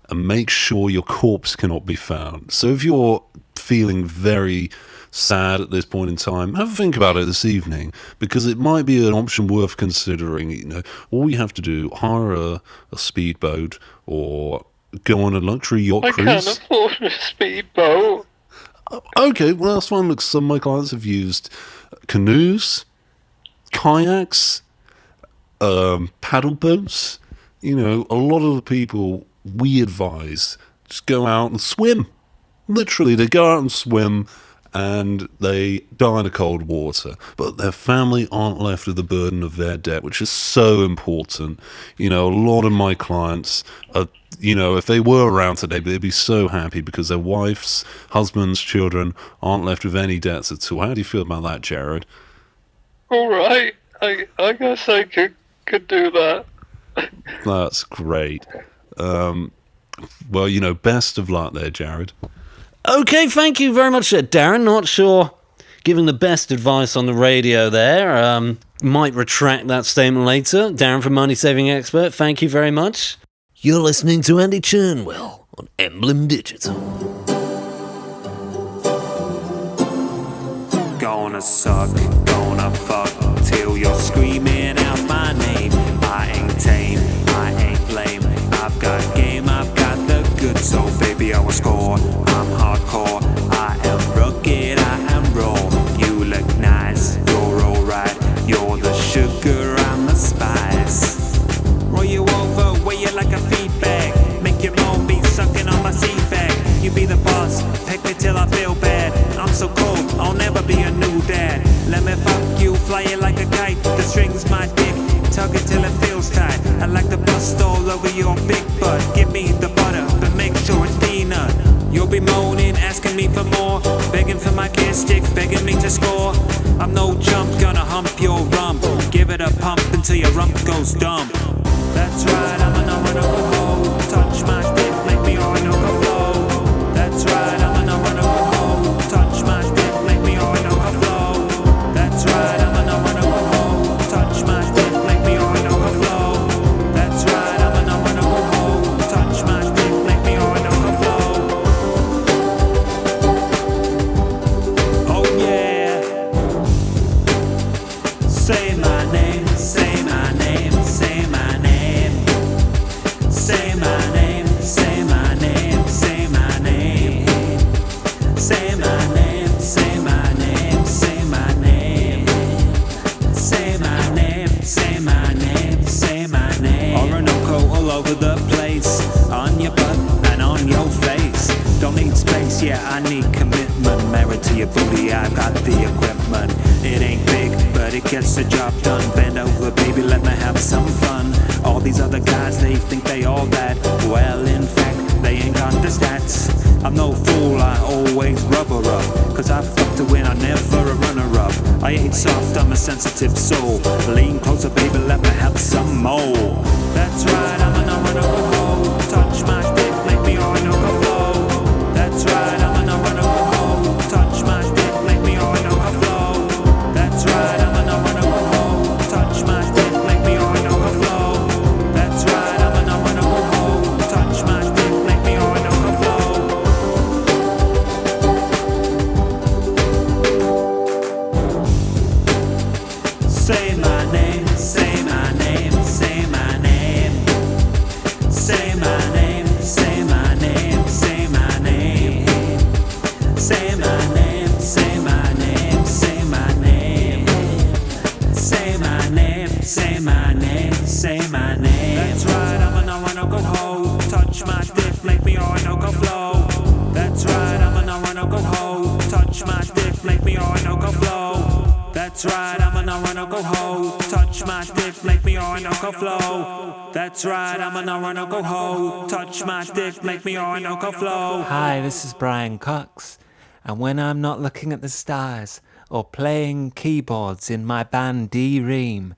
Speaker 12: and make sure your corpse cannot be found. So if you're feeling very sad at this point in time, have a think about it this evening, because it might be an option worth considering. You know, all you have to do, hire a speedboat or go on a luxury yacht
Speaker 6: I
Speaker 12: cruise.
Speaker 6: can't afford a speedboat.
Speaker 12: Okay, well, that's fine. Look, some of my clients have used canoes, kayaks, paddle boats. You know, a lot of the people we advise just go out and swim. Literally, they go out and swim and they die in the cold water, but their family aren't left with the burden of their debt, which is so important. You know, a lot of my clients are, you know, if they were around today, they'd be so happy because their wives, husbands, children aren't left with any debts at all. How do you feel about that, Jared?
Speaker 6: All right, I guess I could do that.
Speaker 12: That's great. Well, you know, best of luck there, Jared.
Speaker 1: Okay, thank you very much, Darren. Not sure giving the best advice on the radio there. Might retract that statement later. Darren from Money Saving Expert, thank you very much. You're listening to Andy Churnwell on Emblem Digital.
Speaker 10: Gonna suck, gonna fuck till you're screaming out my name. I ain't tame, I ain't lame. I've got game, I've got the goods, so baby I will score. I'm hardcore, I am rugged, I am raw. You look nice, you're alright. You're the sugar, I'm the spice. Roll you over, weigh you like a feedback. Make your moan be sucking on my seat back. You be the boss, pick me till I feel bad. I'm so cold, I'll never be a new dad. Let me fuck you, fly it like a kite. The strings my dick, tug it till it feels tight. I like to bust all over your big butt. Give me the butter, but make sure it's peanut. You'll be moaning, asking me for more, begging for my kiss stick, begging me to score. I'm no chump, gonna hump your rump. Give it a pump until your rump goes dumb. That's right, I'm a number hoe. Touch my dick, make me all no go flow. That's right, I'm a number hoe. Touch my dick, make me all no go flow. That's right, I'm a number hoe. Touch my dick, make me all no go flow. That's right, I'm a number hoe. Touch my dick, make me all no go flow. Oh yeah. Say my name, say my name, say my name. Say my name, say my name, say my name. Say my name, say my name, say my name. Say my name, say my name, say my name. Orinoco all over the place, on your butt and on your face. Don't need space, yeah, I need commitment. Married to your booty, I've got the equipment. It ain't big, but it gets the job done. Bend over, baby, let me have some fun. All these other guys, they think they all that. Well, in fact, they ain't got the stats. I'm no fool, I always rubber up. Cause I fuck to win, I'm never a runner up. I ain't soft, I'm a sensitive soul. Lean closer, baby, let me have some more. That's right, I'm a number hoe. Touch my dick, make me all no go flow. That's right, I'm a number hoe. Touch my dick, make me all no go flow. That's right, I'm a number hoe. Touch my dick, make me all no go flow. That's right, I'm a number hoe. Touch my dick, make me all no go flow. Say my name, say my name, say my name. touch my dick, make me all no go flow. That's right, I'm a no run, no go ho. Touch my dick, make me all no go flow. That's right, I'm a no run, no go ho. Touch my dick, make me all no go flow. That's right, I'm a no run, no go ho. Touch my dick, make me all no go flow.
Speaker 13: Hi, this is Brian Cox, and when I'm not looking at the stars or playing keyboards in my band D-Ream,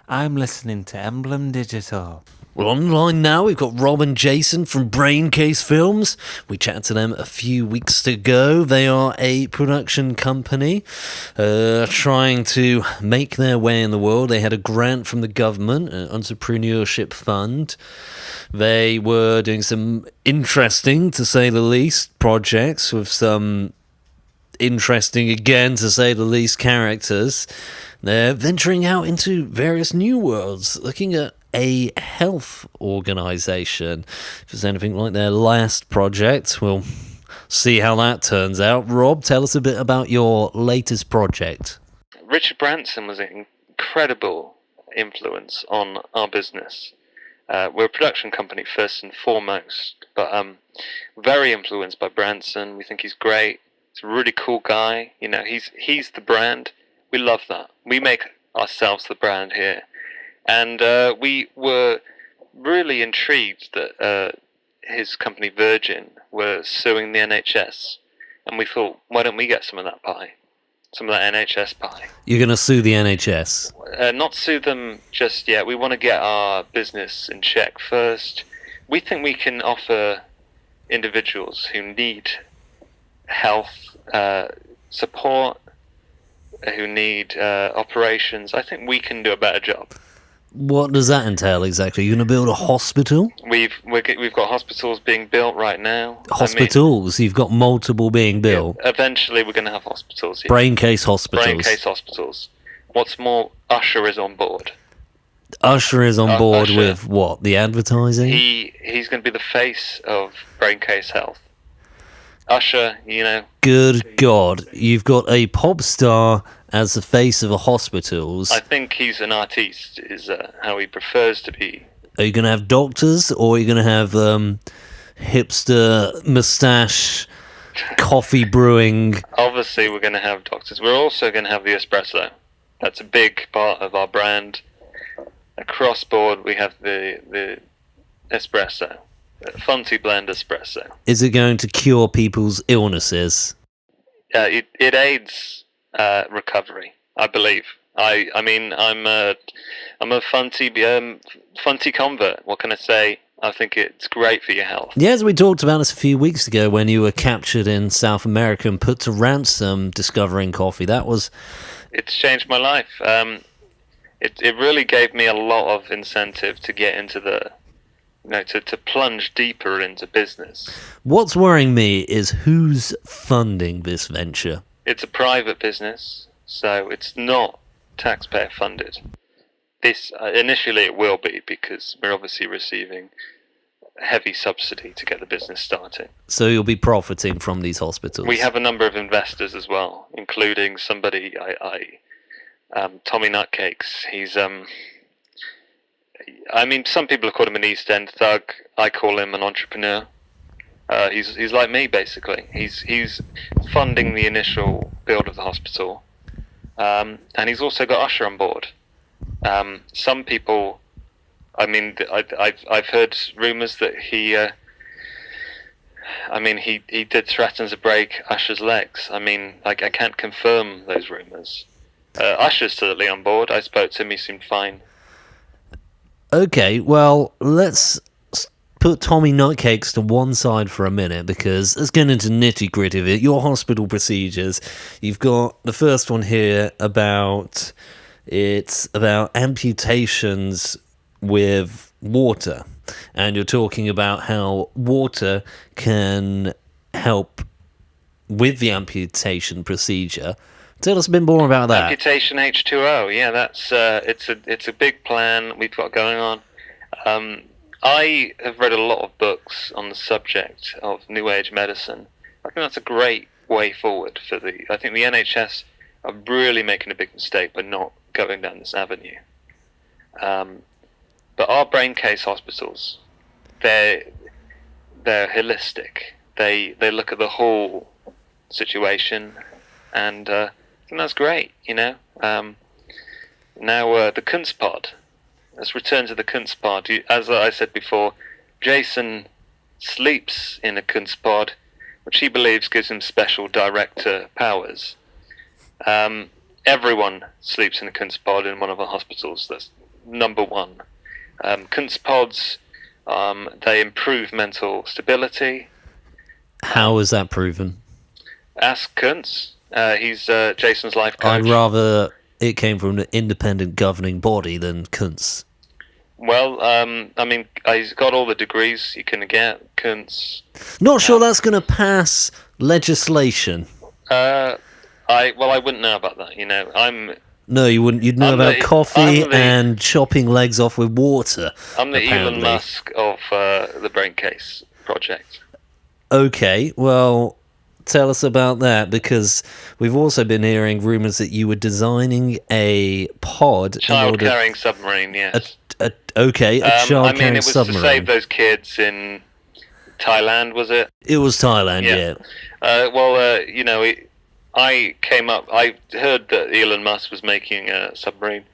Speaker 13: I'm listening to Emblem Digital.
Speaker 1: Well, online now, we've got Rob and Jason from Braincase Films. We chatted to them a few weeks ago. They are a production company trying to make their way in the world. They had a grant from the government, an entrepreneurship fund. They were doing some interesting, to say the least, projects with some interesting, again, to say the least, characters. They're venturing out into various new worlds, looking at a health organisation. If it's anything like their last project, we'll see how that turns out. Rob, tell us a bit about your latest project.
Speaker 4: Richard Branson was an incredible influence on our business. We're a production company first and foremost, but very influenced by Branson. We think he's great. He's a really cool guy. You know, he's the brand. We love that. We make ourselves the brand here. And we were really intrigued that his company Virgin were suing the NHS. And we thought, why don't we get some of that pie? Some of that NHS pie.
Speaker 1: You're going to sue the NHS?
Speaker 4: Not sue them just yet. We want to get our business in check first. We think we can offer individuals who need health support, who need operations. I think we can do a better job.
Speaker 1: What does that entail exactly? You're going to build a hospital?
Speaker 4: We've got hospitals being built right now.
Speaker 1: Hospitals? You've got multiple being built?
Speaker 4: Yeah, eventually we're going to have hospitals. Yeah.
Speaker 1: Braincase hospitals?
Speaker 4: Braincase hospitals. What's more, Usher is on board.
Speaker 1: Usher is on board with what? The advertising?
Speaker 4: He's going to be the face of Braincase Health. Usher, you know.
Speaker 1: Good God. You've got a pop star as the face of a hospitals.
Speaker 4: I think he's an artiste, is how he prefers to be.
Speaker 1: Are you going to have doctors, or are you going to have hipster moustache coffee brewing?
Speaker 4: Obviously, we're going to have doctors. We're also going to have the espresso. That's a big part of our brand. Across board, we have the espresso. Funty blend espresso.
Speaker 1: Is it going to cure people's illnesses?
Speaker 4: It aids recovery, I believe. I mean, I'm a Funty convert. What can I say? I think it's great for your health.
Speaker 1: Yes, we talked about this a few weeks ago when you were captured in South America and put to ransom discovering coffee.
Speaker 4: It's changed my life. It really gave me a lot of incentive to get into to plunge deeper into business.
Speaker 1: What's worrying me is who's funding this venture.
Speaker 4: It's a private business, so it's not taxpayer funded. This initially it will be, because we're obviously receiving heavy subsidy to get the business started.
Speaker 1: So you'll be profiting from these hospitals?
Speaker 4: We have a number of investors as well, including somebody Tommy Nutcakes. He's I mean, some people call him an East End thug. I call him an entrepreneur. He's like me, basically. He's funding the initial build of the hospital, and he's also got Usher on board. Some people, I mean, I've heard rumours that he did threaten to break Usher's legs. I mean, I can't confirm those rumours. Usher's certainly on board. I spoke to him. He seemed fine.
Speaker 1: Okay, well, let's put Tommy Nutcakes to one side for a minute, because let's get into nitty-gritty of it. Your hospital procedures. You've got the first one here about amputations with water. And you're talking about how water can help with the amputation procedure. Tell us a bit more about that.
Speaker 4: Amputation H2O, yeah, that's it's a big plan we've got going on. I have read a lot of books on the subject of New Age medicine. I think that's a great way forward for I think the NHS are really making a big mistake by not going down this avenue. But our Braincase hospitals, they're holistic. They look at the whole situation, and I think that's great. Now the Kunstpod. Let's return to the Kunstpod. As I said before, Jason sleeps in a Kunstpod, which he believes gives him special director powers. Everyone sleeps in a Kunstpod in one of our hospitals. That's number one. Kunstpods, they improve mental stability.
Speaker 1: How is that proven?
Speaker 4: Ask Kunz. He's Jason's life coach.
Speaker 1: I'd rather it came from an independent governing body than Kunz.
Speaker 4: Well, I mean, he's got all the degrees you can get. Kunz.
Speaker 1: Not sure that's going to pass legislation.
Speaker 4: I wouldn't know about that.
Speaker 1: No, you wouldn't. You'd know about coffee and chopping legs off with water.
Speaker 4: I'm the
Speaker 1: apparently.
Speaker 4: Elon Musk of the Braincase project.
Speaker 1: Okay, well, tell us about that, because we've also been hearing rumours that you were designing a pod.
Speaker 4: Child-carrying submarine, yes.
Speaker 1: A child-carrying submarine.
Speaker 4: To save those kids in Thailand, was it?
Speaker 1: It was Thailand, yeah.
Speaker 4: I heard that Elon Musk was making a submarine.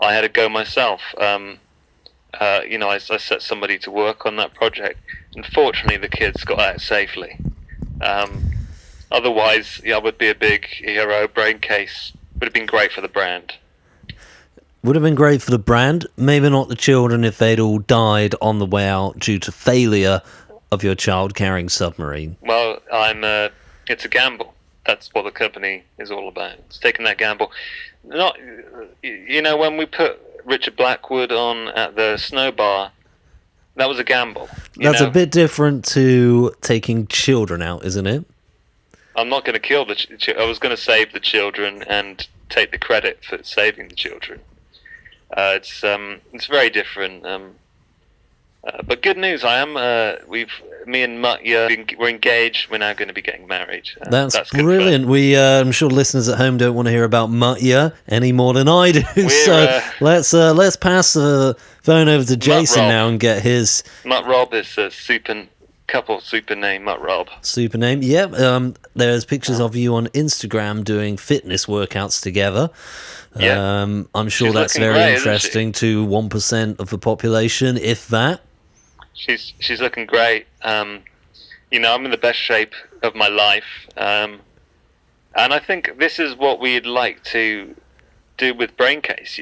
Speaker 4: I had to go myself. I set somebody to work on that project. Unfortunately, the kids got out safely. Otherwise, I would be a big hero. Braincase would have been great for the brand.
Speaker 1: Would have been great for the brand. Maybe not the children if they'd all died on the way out due to failure of your child-carrying submarine.
Speaker 4: Well, it's a gamble. That's what the company is all about. It's taking that gamble. When we put Richard Blackwood on at the Snow Bar, that was a gamble.
Speaker 1: That's a bit different to taking children out, isn't it?
Speaker 4: I'm not going to kill the I was going to save the children and take the credit for saving the children. It's very different. But good news, me and Matya, we're engaged. We're now going to be getting married.
Speaker 1: That's brilliant. I'm sure listeners at home don't want to hear about Matya any more than I do. Let's pass the phone over to Jason now and get his.
Speaker 4: Mutt Rob is a super name. Mutt Rob.
Speaker 1: Super name. Yep. There's pictures of you on Instagram doing fitness workouts together.
Speaker 4: Yeah.
Speaker 1: I'm sure that's very interesting to 1% of the population, if that.
Speaker 4: She's looking great. I'm in the best shape of my life, and I think this is what we'd like to do with Braincase.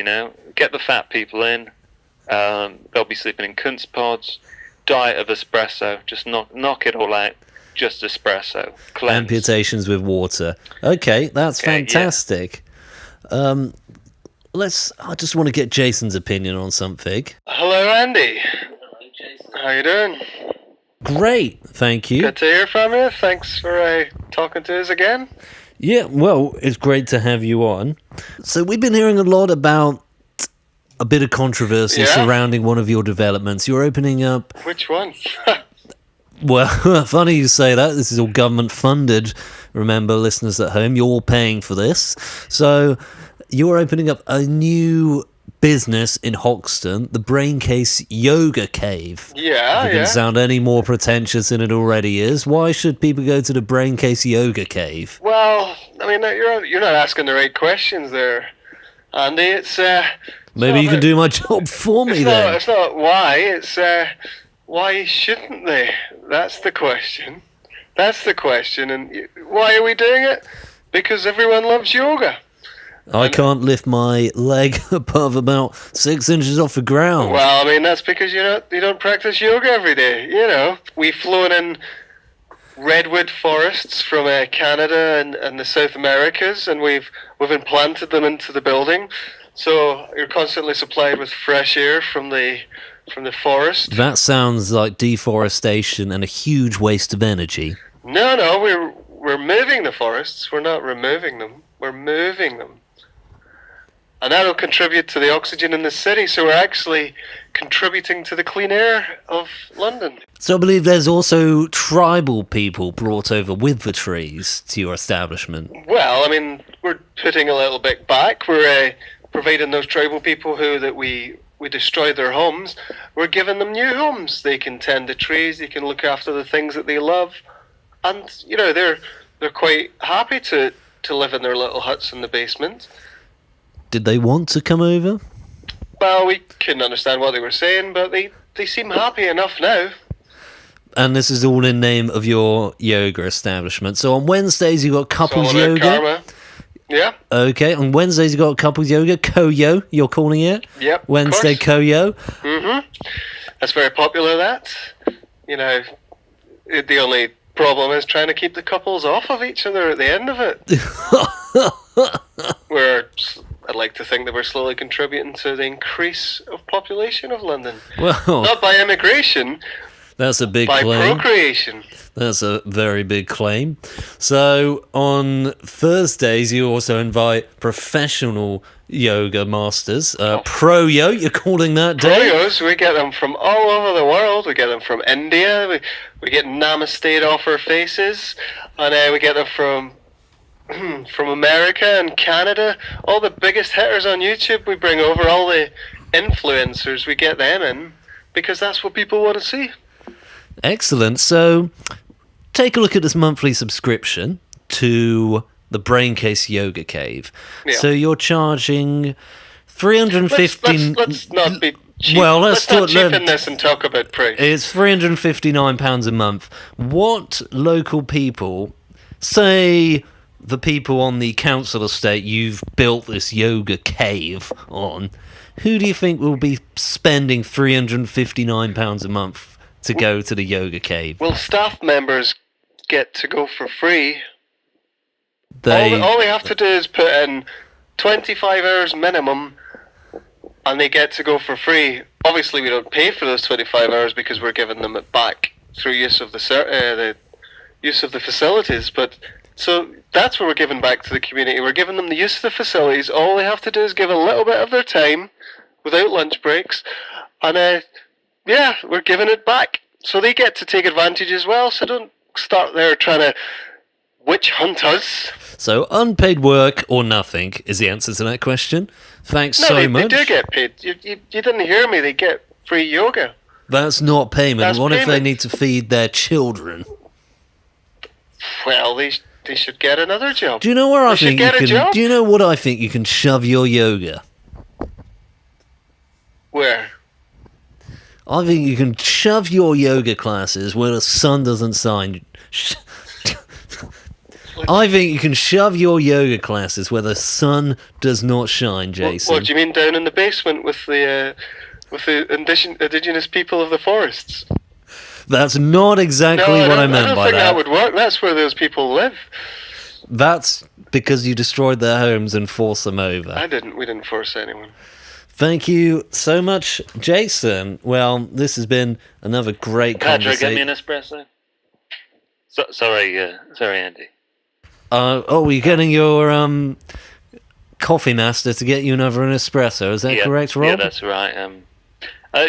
Speaker 4: Get the fat people in. They'll be sleeping in Kunstpods. Diet of espresso. Just knock it all out. Just espresso. Cleanse.
Speaker 1: Amputations with water. Okay, that's fantastic. Yeah. I just want to get Jason's opinion on something.
Speaker 5: Hello, Andy. How you doing?
Speaker 1: Great, thank you.
Speaker 5: Good to hear from you. Thanks for talking to us again.
Speaker 1: Yeah, well, it's great to have you on. So we've been hearing a lot about a bit of controversy surrounding one of your developments. You're opening up...
Speaker 5: Which one?
Speaker 1: Well, funny you say that. This is all government funded. Remember, listeners at home, you're all paying for this. So you're opening up a new business in Hoxton, the Braincase Yoga Cave.
Speaker 5: Yeah,
Speaker 1: If it can sound any more pretentious than it already is, why should people go to the Braincase Yoga Cave?
Speaker 5: Well, I mean, you're not asking the right questions there, Andy. It's
Speaker 1: maybe you can do my job for me then.
Speaker 5: It's not why. It's why shouldn't they? That's the question. And why are we doing it? Because everyone loves yoga.
Speaker 1: I can't lift my leg above about 6 inches off the ground.
Speaker 5: Well, I mean, that's because you don't practice yoga every day. We've flown in redwood forests from Canada and the South Americas, and we've implanted them into the building. So you're constantly supplied with fresh air from the forest.
Speaker 1: That sounds like deforestation and a huge waste of energy.
Speaker 5: No, we're moving the forests. We're not removing them. We're moving them. And that'll contribute to the oxygen in the city, so we're actually contributing to the clean air of London.
Speaker 1: So I believe there's also tribal people brought over with the trees to your establishment.
Speaker 5: Well, I mean, we're putting a little bit back. We're providing those tribal people that we we destroy their homes, we're giving them new homes. They can tend the trees, they can look after the things that they love, and they're quite happy to live in their little huts in the basement.
Speaker 1: Did they want to come over?
Speaker 5: Well, we couldn't understand what they were saying, but they seem happy enough now.
Speaker 1: And this is all in name of your yoga establishment. So on Wednesdays you got couples yoga.
Speaker 5: Karma. Yeah.
Speaker 1: Okay, on Wednesdays you got couples yoga, Koyo, you're calling it?
Speaker 5: Yep.
Speaker 1: Wednesday Koyo.
Speaker 5: That's very popular, that. The only problem is trying to keep the couples off of each other at the end of it. I'd like to think that we're slowly contributing to the increase of population of London.
Speaker 1: Well,
Speaker 5: not by immigration.
Speaker 1: That's a big
Speaker 5: by
Speaker 1: claim.
Speaker 5: Procreation.
Speaker 1: That's a very big claim. So on Thursdays, you also invite professional yoga masters. Pro-yo, you're calling that, Dave?
Speaker 5: Pro-yos, we get them from all over the world. We get them from India. We get namaste off our faces. And we get them from America and Canada. All the biggest hitters on YouTube we bring over, all the influencers, we get them in, because that's what people want to see.
Speaker 1: Excellent. So take a look at this monthly subscription to the Braincase Yoga Cave.
Speaker 5: Yeah.
Speaker 1: So you're charging $350.
Speaker 5: Let's not be cheap.
Speaker 1: Well,
Speaker 5: let's not cheapen this and talk about price.
Speaker 1: It's £359 a month. What local people, say the people on the council estate you've built this yoga cave on, who do you think will be spending £359 a month to go to the yoga cave?
Speaker 5: Well, staff members get to go for free. All they have to do is put in 25 hours minimum, and they get to go for free. Obviously, we don't pay for those 25 hours because we're giving them it back through use of the use of the facilities. But so that's what we're giving back to the community. We're giving them the use of the facilities. All they have to do is give a little bit of their time without lunch breaks, and we're giving it back. So they get to take advantage as well. So don't start there trying to witch hunt us.
Speaker 1: So unpaid work or nothing is the answer to that question. Thanks so much.
Speaker 5: They do get paid. You didn't hear me. They get free yoga.
Speaker 1: That's not payment.
Speaker 5: That's
Speaker 1: what if they
Speaker 5: payment.
Speaker 1: need to feed their children?
Speaker 5: Well, they should get another job.
Speaker 1: Do you know where I
Speaker 5: They should
Speaker 1: think
Speaker 5: get
Speaker 1: you
Speaker 5: a
Speaker 1: can?
Speaker 5: job?
Speaker 1: Do you know what I think you can shove your yoga?
Speaker 5: Where?
Speaker 1: I think you can shove your yoga classes where the sun doesn't shine. I think you can shove your yoga classes where the sun does not shine, Jason.
Speaker 5: What do you mean down in the basement with the indigenous people of the forests?
Speaker 1: That's not exactly what I meant by
Speaker 5: I don't think that would work. That's where those people live.
Speaker 1: That's because you destroyed their homes and forced them over.
Speaker 5: We didn't force anyone.
Speaker 1: Thank you so much, Jason. Well, this has been another great
Speaker 4: Patrick,
Speaker 1: conversation.
Speaker 4: get me an espresso. Sorry, Andy.
Speaker 1: You're getting your coffee master to get you another espresso. Is that correct, Rob?
Speaker 4: Yeah, that's right.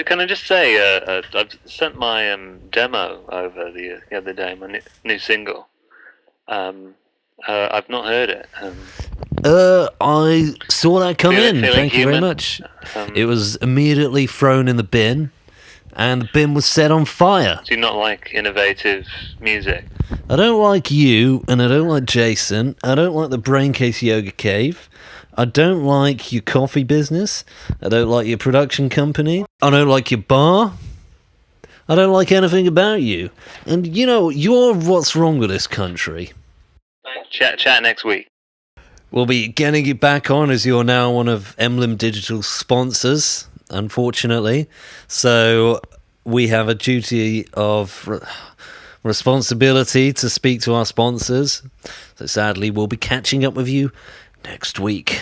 Speaker 4: Can I just say, I've sent my demo over the other day, my new single. I've not heard it.
Speaker 1: I saw that come in.
Speaker 4: Feeling
Speaker 1: Thank you very
Speaker 4: human.
Speaker 1: much. It was immediately thrown in the bin, and the bin was set on fire.
Speaker 4: Do you not like innovative music?
Speaker 1: I don't like you, and I don't like Jason. I don't like the Braincase Yoga Cave. I don't like your coffee business. I don't like your production company. I don't like your bar. I don't like anything about you. And you're what's wrong with this country.
Speaker 4: Chat next week.
Speaker 1: We'll be getting you back on as you're now one of Emblem Digital's sponsors, unfortunately. So we have a duty of responsibility to speak to our sponsors. So sadly, we'll be catching up with you next week.